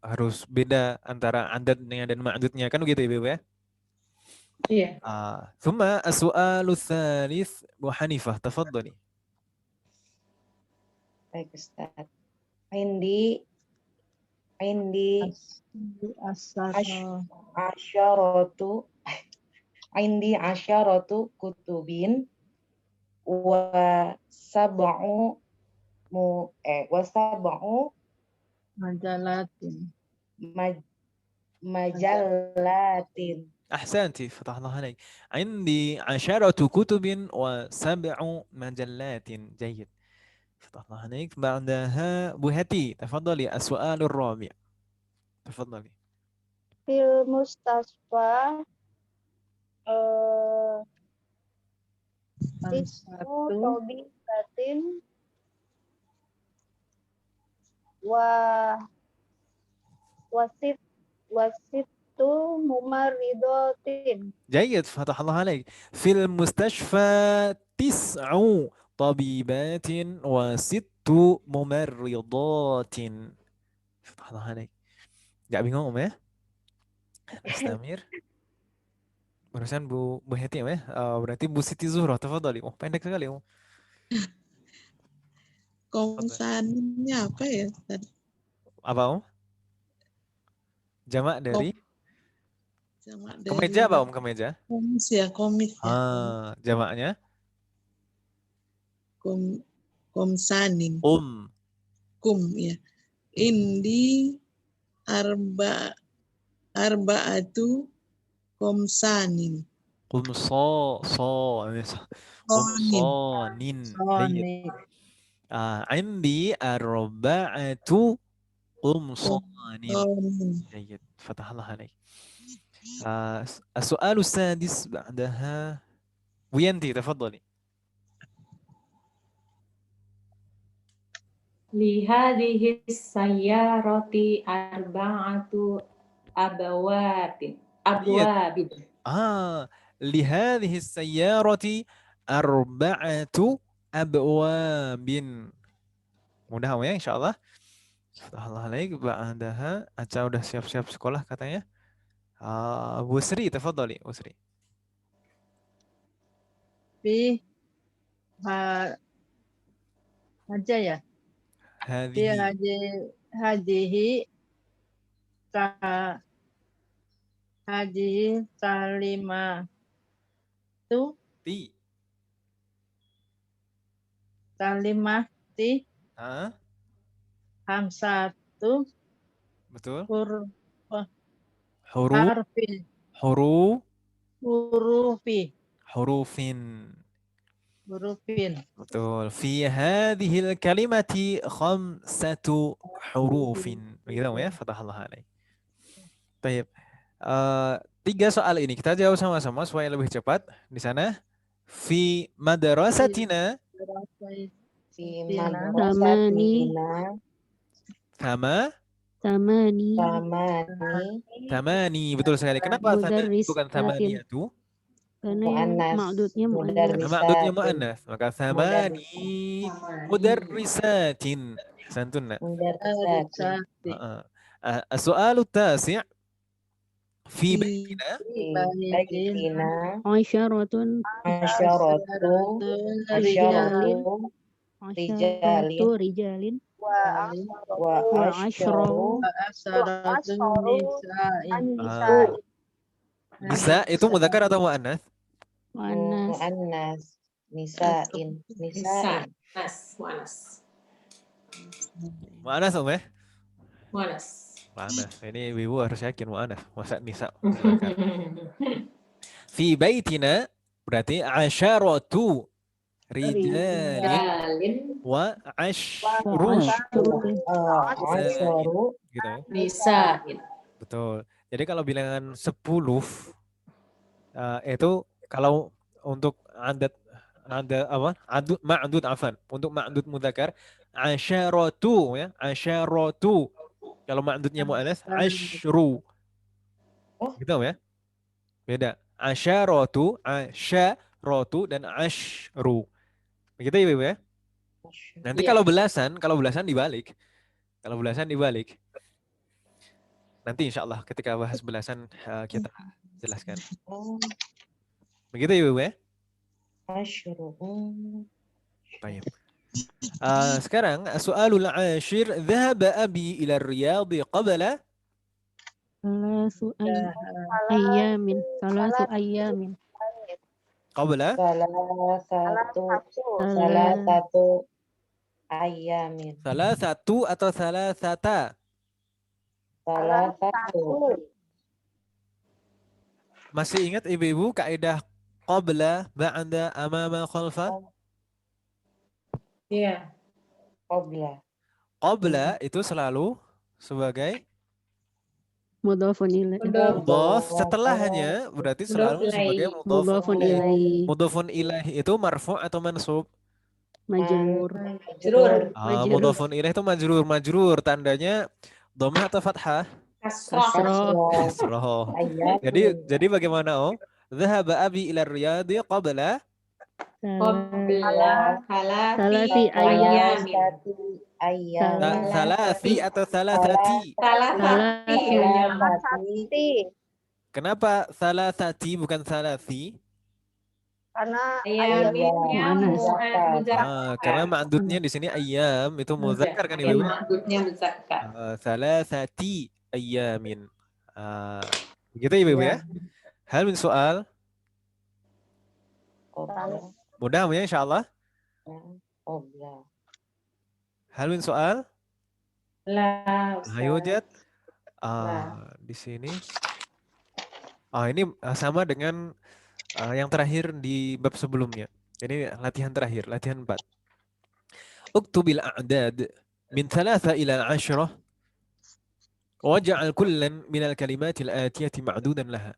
harus beda antara adadnya dan ma'dudnya. Kan begitu Ibu ya? Iya. Thumma as-su'alu tsalits Bu Hanifah, tafadhali. Baik Ustaz. Indi asyaratu kutubin wa sab'u majalatin. أحسنتي فتح الله عليك. عندي 10 كتب و7 مجلات. جيد فتح الله عليك. بعدها بوهتي تفضلي السؤال الرابع. تفضلي. Fil mustasfa tis'u tabibatin wasiftu mumaridotin. جيد فتح الله عليك. في المستشفى 9 طبيبات و6 ممرضات. فتح الله عليك. Gak bingung Om ya? Nastamir. Barusan Bu Heti ya? Berarti Bu Siti Zuhro, tafadhali. Oh, pendek sekali Om. Komsannya apa ya? Apa Om? Jamak dari? Jamak dari Kemeja apa Om? Kemeja? Komis ya, komis ya. Jamaknya? Komsanin. Kum ya. Indi arba'atu komsanin. Qumsanin. Jayyid. Sonin. Indi arba'atu qumsanin. Sonin. جيد فتح الله عليك. السؤال السادس بعدها وينتي تفضلي. Lihadihi sayyarati arba'atu abwabin. لهذه السيارة أربعة أبواب. Mudah ya insyaallah. فتح الله عليك. بعدها Aca udah siap-siap sekolah katanya. Bu Sri tafadhali Bu Sri. Fi ha aja ya. Fi hadihi kalimatu kalimati hamsatu Betul. harfin hurufin. Betul. Fi hadhil kalimati khamsatu hurufin. Begitu ya, fatahallah alaih. Baik. 3 soal ini kita jawab sama-sama supaya lebih cepat. Di sana fi madrasatina tamani. Betul sekali. Kenapa bukan tamaniyatu? Karena ma'dudnya Karena ma'dudnya mu'annas. Maka thamani mudarrisatin. Santun. As-su'alu tasi' fi baitina asyaratun rijalin wa asyratu nisa'in. Nisa itu mudzakkar atau mu'annas? muannas. Nisa'in. Mu'annas ya? Mu'annas. Mu'annas. Ini ibu harus yakin mu'annas. Masa nisa mudzakkar. Fi baitina berarti asyaratu rijalin wa asyru gitu ya. Nisa'in. Betul. Jadi kalau bilangan 10 itu kalau untuk ma'dud afan, untuk ma'dud mudzakkar asyaratu ya, asyaratu. Kalau ma'dudnya mu'annas asyru. Gitu ya. Beda. Asyaratu dan asyru. Begitu ya, Ibu ya? Nanti kalau belasan dibalik. Kalau belasan dibalik. Nanti insya Allah ketika bahas belasan kita jelaskan. Begitu ya, Ibu ya? Baik. Sekarang soalul ashir, dhahaba abi ila riyadh qabla Salasu ayyamin. qabla Salasatu ayyamin. salasatu atau salasata? Salasatu. Masih ingat ibu-ibu kaidah qabla, ba'da, amama, khalfa? Iya. Qabla. Qabla itu selalu sebagai Mudhafun ilaih. mudhaf, setelahnya berarti selalu sebagai Mudhafun ilaih. mudhafun ilaih itu marfu' atau mansub? Majrur. Mudhafun ilaih itu majrur, tandanya dhammah atau fathah? Kasrah. Jadi bagaimana Om? Dhahaba abi ila riyadhi qabla Salasi ayyamin. salasi atau salasati? Kenapa salasati bukan salasi? Karena Karena ma'dudnya di sini ayyam itu muzakkar kan Ibu? Ma'dudnya muzakkar. Salasati ayyamin. Begitu Ibu ya? Hal min soal? Mudah ya insyaallah? Hal min soal? Ayo Jad. Di sini. Ini sama dengan Yang terakhir di bab sebelumnya. Ini latihan terakhir, latihan 4. Uktubil a'dad min 3 ila 10 waj'al kullan minal kalimatil atiyati ma'dudan laha.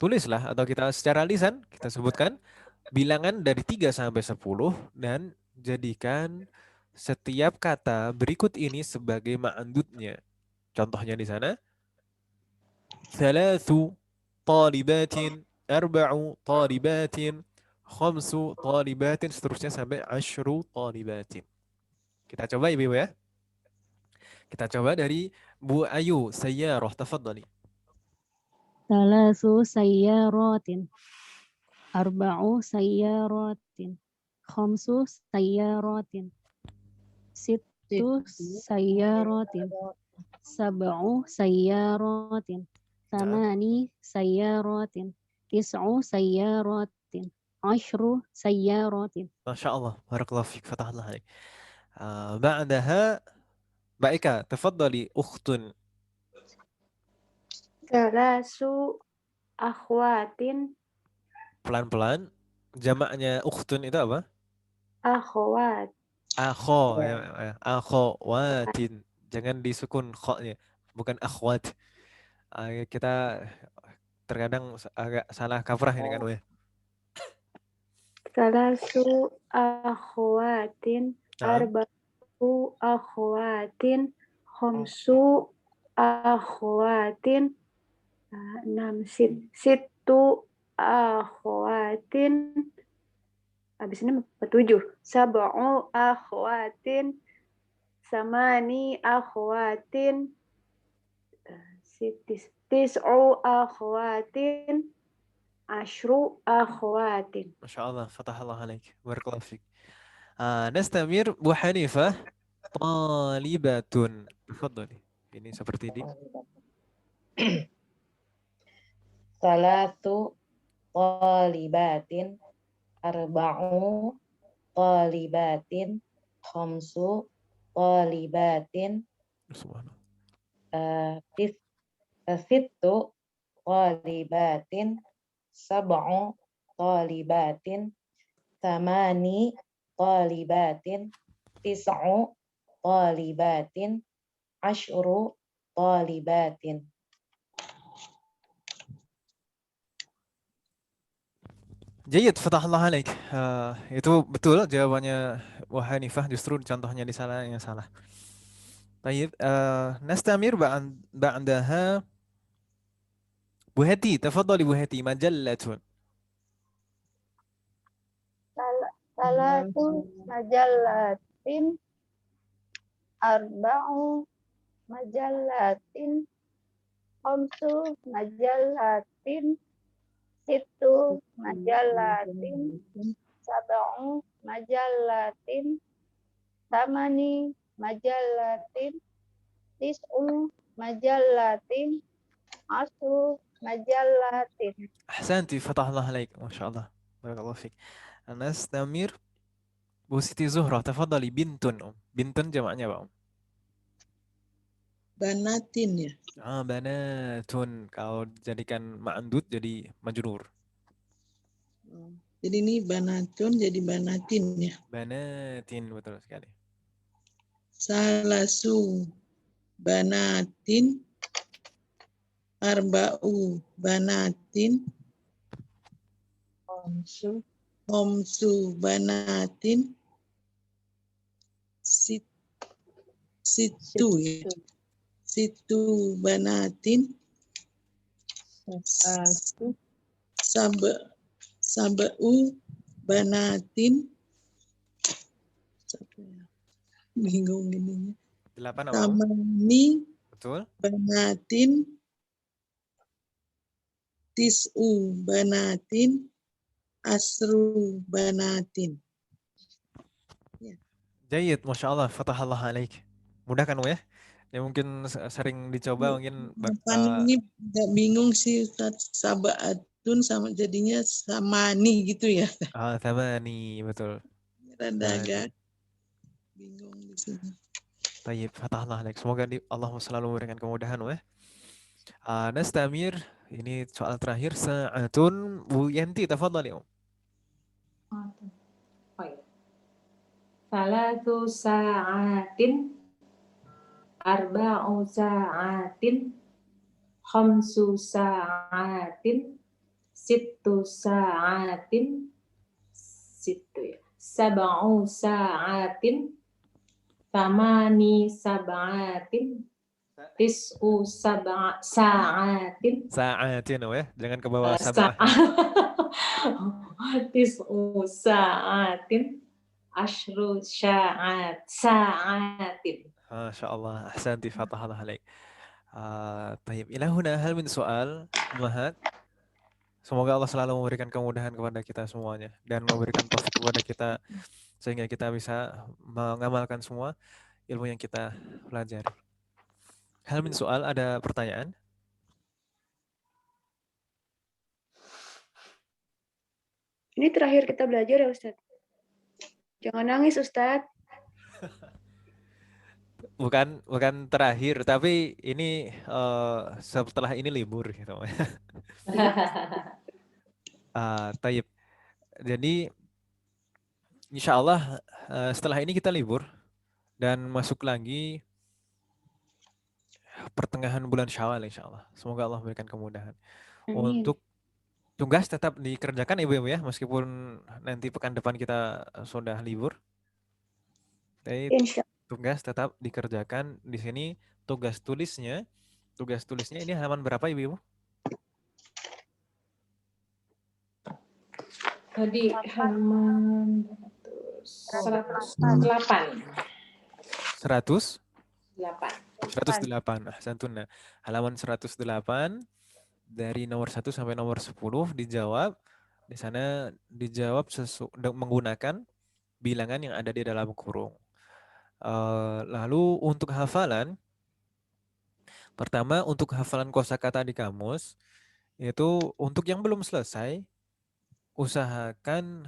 Tulislah atau kita secara lisan kita sebutkan bilangan dari 3 sampai 10 dan jadikan setiap kata berikut ini sebagai ma'dudnya. Contohnya di sana 3 talibatin, 4 talibatin, 5 talibatin, seterusnya sampai 10 talibatin. Kita coba Ibu ya. Kita coba dari Bu Ayu, sayyarah, tafadhali. 3 sayyaratin. 4 sayyaratin. 5 sayyaratin. 6 sayyaratin. 7 sayyaratin. 8 sayyaratin. 9 sayyaratin. 10 sayyaratin. Masya Allah, barakallahu fiik, fatahullah alaik. Ba'daha Mbak Eka, tafadhali, ukhtun. Salasu akhwatin. Pelan-pelan. Jamaknya ukhtun itu apa? Akhwat. Akho, ya. Akhowatin. Jangan disukun kho-nya, bukan akhwat. Kita terkadang agak salah kaprah ini kan, ya. Salasu akhwatin. Arba'u akhwatin. Khamsu akhwatin. 6 situ akhwatin. Habis ini 7. Sab'u akhwatin. Samani akhwatin. Tis'u akhwatin. 10 akhwatin. Masya Allah, fatahullah alaik, barakallahu fiik. Nastamir, Bu Hanifah, talibatun. Tafadhali. Ini seperti ini. Salatu talibatin, arba'u talibatin, khamsu talibatin, Subhanallah. sittu talibatin, sab'u talibatin, thamani talibatin, tis'u talibatin, 10 talibatin. Jayid, fatahullah alaik. Itu betul jawabannya Bu Hanifah, justru contohnya di sana yang salah. Baik, nastamir ba'daha Bu Heti, tafadhali Bu Heti, majallatun. Salatu majallatin. Arba'u majallatin. Khamsu majallatin. Situ majallatin. Sab'u majallatin. Thamani majallatin. Tis'u majallatin. 10 majallatin. Ahsanti, fatahullah alaik. Masya Allah. Barakallahu fiik. Nastamir Bu Siti Zuhra, tafadhali, bintun. Bintun jamaknya apa? Banatin ya. Banatun. Kalau jadikan ma'andud jadi majrur. Jadi ini banatun jadi banatin ya. Banatin, betul sekali. Salasu banatin, arba'u banatin, khamsu banatin, situ ya. Situ banatin, sab'u banatin, bingung ininya. 8 apa? Tamani Betul. banatin, tis'u banatin, asru banatin. Jayid, Masya Allah, fatahullah alaik. Mudah kan, ya? Ya mungkin sering dicoba, mungkin Ini agak bingung sih, Ustaz. Sabaatun sama jadinya samani gitu ya. Thamani, betul. Rada agak bingung di sini. Tayyib, fatahullah alaik. Semoga Allah selalu memberikan kemudahan, ya. Nastamir, Ini soal terakhir. Sa'atun. Bu Yanti, tafadhali. Oh ya. Salatu sa'atin, arba'u sa'atin, khamsu sa'atin, sittu sa'atin, sab'u sa'atin, tamani sab'atin, tis'u sa'atin, Sa'atin, ya. Jangan ke bawah sa- sabah. tis'u sa'atin, ashru sa'atin. Masya Allah. Ahsanti, fatahallah alaik. Tayyib. Ila huna hal min soal. Umahat. Semoga Allah selalu memberikan kemudahan kepada kita semuanya dan memberikan taufik kepada kita sehingga kita bisa mengamalkan semua ilmu yang kita pelajari. Hal min soal, ada pertanyaan? Ini terakhir kita belajar ya Ustadz. Jangan nangis Ustadz. Bukan terakhir, tapi ini setelah ini libur gitu. Tayyib. Jadi insya Allah setelah ini kita libur dan masuk lagi pertengahan bulan Syawal insya Allah. Semoga Allah memberikan kemudahan. Amin. Untuk tugas tetap dikerjakan ibu-ibu ya, meskipun nanti pekan depan kita sudah libur. Jadi Insya tugas tetap dikerjakan. Di sini tugas tulisnya ini halaman berapa ibu-ibu? Tadi halaman 108. 108. Ahsantun. Halaman 108 dari nomor 1 sampai nomor 10 dijawab. Di sana dijawab menggunakan bilangan yang ada di dalam kurung. Lalu untuk hafalan, pertama untuk hafalan kosakata di kamus, itu untuk yang belum selesai, usahakan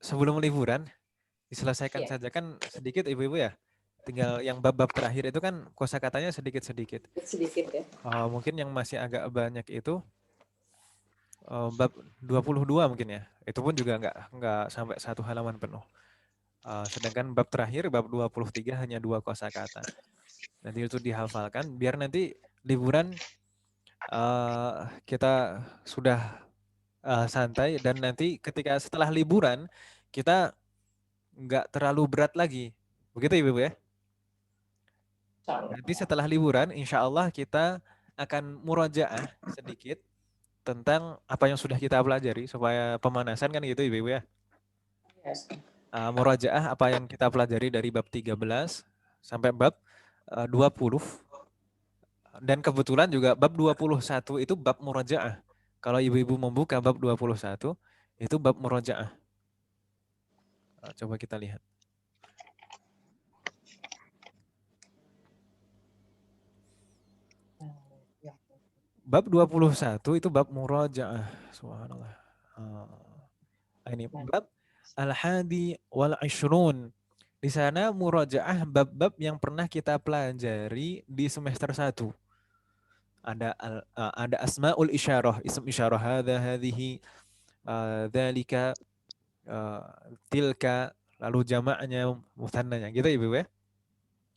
sebelum liburan diselesaikan saja, kan sedikit ibu-ibu ya. Tinggal yang bab-bab terakhir itu kan kosakatanya sedikit-sedikit. Sedikit ya. Mungkin yang masih agak banyak itu bab 22 mungkin ya. Itu pun juga nggak sampai satu halaman penuh. Sedangkan bab terakhir, bab 23 hanya 2 kosakata. Nanti itu dihafalkan biar nanti liburan kita sudah santai, dan nanti ketika setelah liburan kita nggak terlalu berat lagi. Begitu ibu ya? Nanti setelah liburan insya Allah kita akan murajaah sedikit tentang apa yang sudah kita pelajari supaya pemanasan kan gitu ibu ya. Murajaah apa yang kita pelajari dari bab 13 sampai bab 20. Dan kebetulan juga bab 21 itu bab murajaah. Kalau ibu-ibu membuka bab 21 itu bab murajaah. Coba kita lihat. Bab 21 itu bab murajaah. Subhanallah. Ini bab al-hadi wal ishrun. Di sana murajaah bab-bab yang pernah kita pelajari di semester 1. Ada asmaul isyarah, ism isyarah hadhihi, dzalika, tilka, lalu jamaknya, muthannanya gitu ibu ya.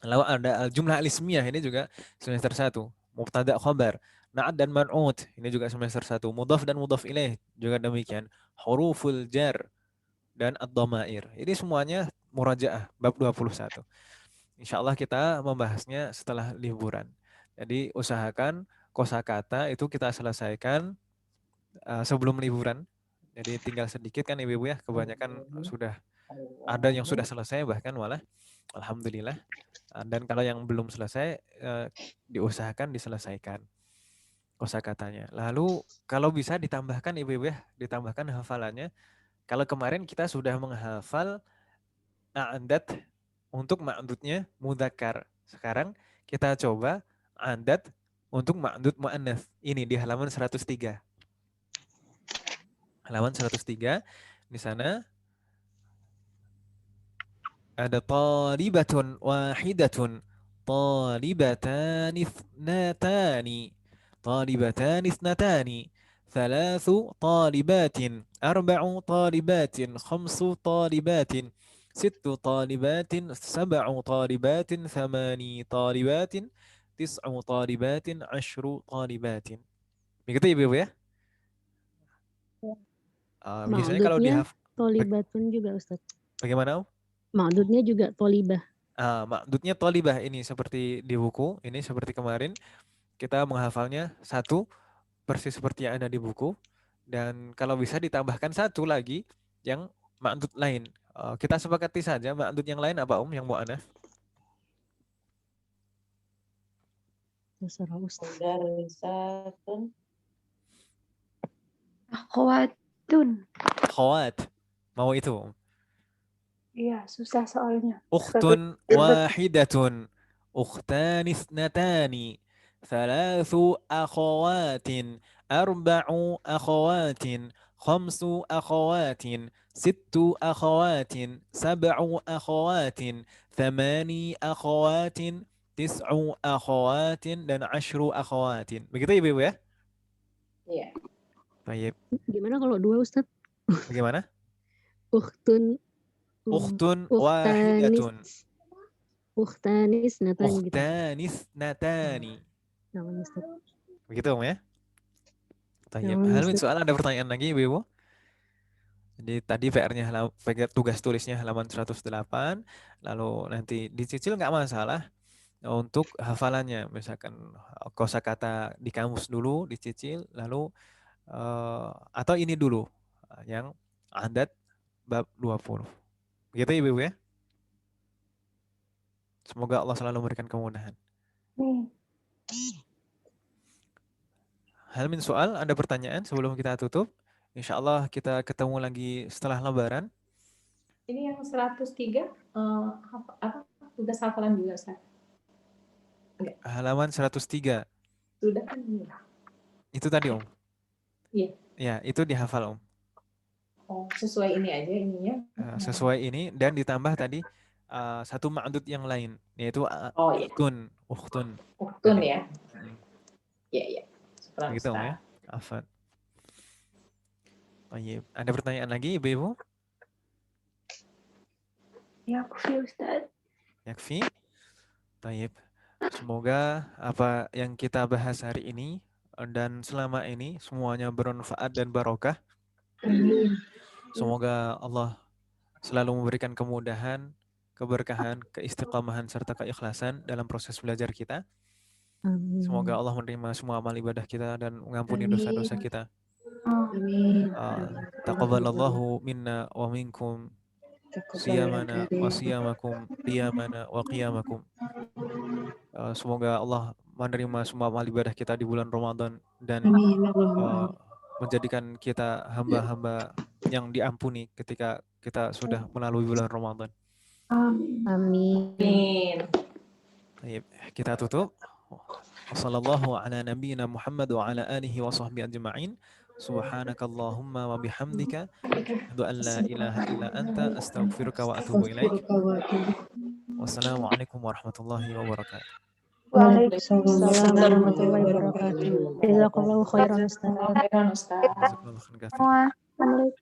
Lalu ada jumlah al-ismiyah, ini juga semester 1. Mubtada khabar, na'at dan man'ut, ini juga semester 1. Mudhaf dan mudhaf ilaih juga demikian. Huruful jar dan ad-dhamair. Ini semuanya murajaah bab 21. Insyaallah kita membahasnya setelah liburan. Jadi usahakan kosakata itu kita selesaikan sebelum liburan. Jadi tinggal sedikit kan ibu-ibu ya, kebanyakan sudah ada yang sudah selesai bahkan malah alhamdulillah. Dan kalau yang belum selesai diusahakan diselesaikan kosakatanya. Lalu kalau bisa ditambahkan ibu-ibu ya, ditambahkan hafalannya. Kalau kemarin kita sudah menghafal a'adat untuk ma'dudnya mudzakkar. Sekarang kita coba a'adat untuk ma'dud mu'annats. Ini di halaman 103. Halaman 103. Di sana ada talibatun wahidatun, talibatani ithnatani, طالبتان اثنتان ثلاث طالبات أربع طالبات خمس طالبات ست طالبات سبع طالبات ثماني طالبات تسع طالبات عشر طالبات. Begitu Ibu ya? Biasanya kalau Ma'dudnya tolibatun juga Ustadz. bagaimana Om? Ma'dudnya juga tolibah. Ma'dudnya tolibah ini seperti di buku, ini seperti kemarin kita menghafalnya satu persis seperti yang ada di buku, dan kalau bisa ditambahkan satu lagi yang ma'dud lain. Kita sepakati saja ma'dud yang lain apa Om yang mu'anats? Terserah Ustadz. Mudarisatun. Akhwatun. Khawat. Mau itu Om? Iya, susah soalnya. Ukhtun wahidatun. Ukhtan ithnatani. Thalathu akhawatin. Arba'u akhawatin. Khamsu akhawatin. Sittu akhawatin. Sab'u akhawatin. Thamani akhawatin. Tis'u akhawatin. Dan 10 akhawatin. Begitu Ibu ya? Iya. Baik. Gimana kalau 2 Ustadz? Bagaimana? Ukhtun. Ukhtun wahidatun. Ukhtanis natani gitu. Ukhtanis natani. Namanya Ustadz. Begitu Om ya? Tayyib. Namanya Hal min Ustadz. soal, ada pertanyaan lagi Ibu? Jadi tadi PR-nya tugas tulisnya halaman 108, lalu nanti dicicil nggak masalah untuk hafalannya. Misalkan kosakata di kamus dulu dicicil, lalu atau ini dulu yang adat bab 20. Begitu Ibu ya? Semoga Allah selalu memberikan kemudahan. Hal min soal, ada pertanyaan sebelum kita tutup? Insya Allah kita ketemu lagi setelah Lebaran. Ini yang 103 apa tugas hafalan juga Ustaz? Halaman 103. Sudah kan ini. Itu tadi Om. Iya. Ya, itu dihafal Om. Oh, sesuai ini aja ininya. Sesuai ini dan ditambah tadi satu ma'dud yang lain, yaitu ukhtun. Ukhtun ya. Iya, iya. Begitu Om ya. Afan. Baik. Ada pertanyaan lagi Ibu? Yakfi Ustaz. Yakfi. Baik. Semoga apa yang kita bahas hari ini dan selama ini semuanya bermanfaat dan barokah. Semoga Allah selalu memberikan kemudahan, keberkahan, keistiqamahan serta keikhlasan dalam proses belajar kita. Semoga Allah menerima semua amal ibadah kita dan mengampuni dosa-dosa kita. Amin. Taqabbalallahu minna wa minkum siyamana wa siyamakum qiyamana wa qiyamakum. Semoga Allah menerima semua amal ibadah kita di bulan Ramadan dan menjadikan kita hamba-hamba yang diampuni ketika kita sudah melalui bulan Ramadan. Amin. Baik, kita tutup. Wassallallahu ala nabiyyina Muhammad wa ala alihi wa sahbihi ajma'in. Subhanakallahumma wa bihamdika asyhadu an la ilaha illa anta astaghfiruka wa atubu ilaik. Wassalamualaikum warahmatullahi wabarakatuh. Waalaikumsalam warahmatullahi wabarakatuh. Jazakallahu khairan Ustaz. Jazakallahu khairan. Semua. Assalamualaikum.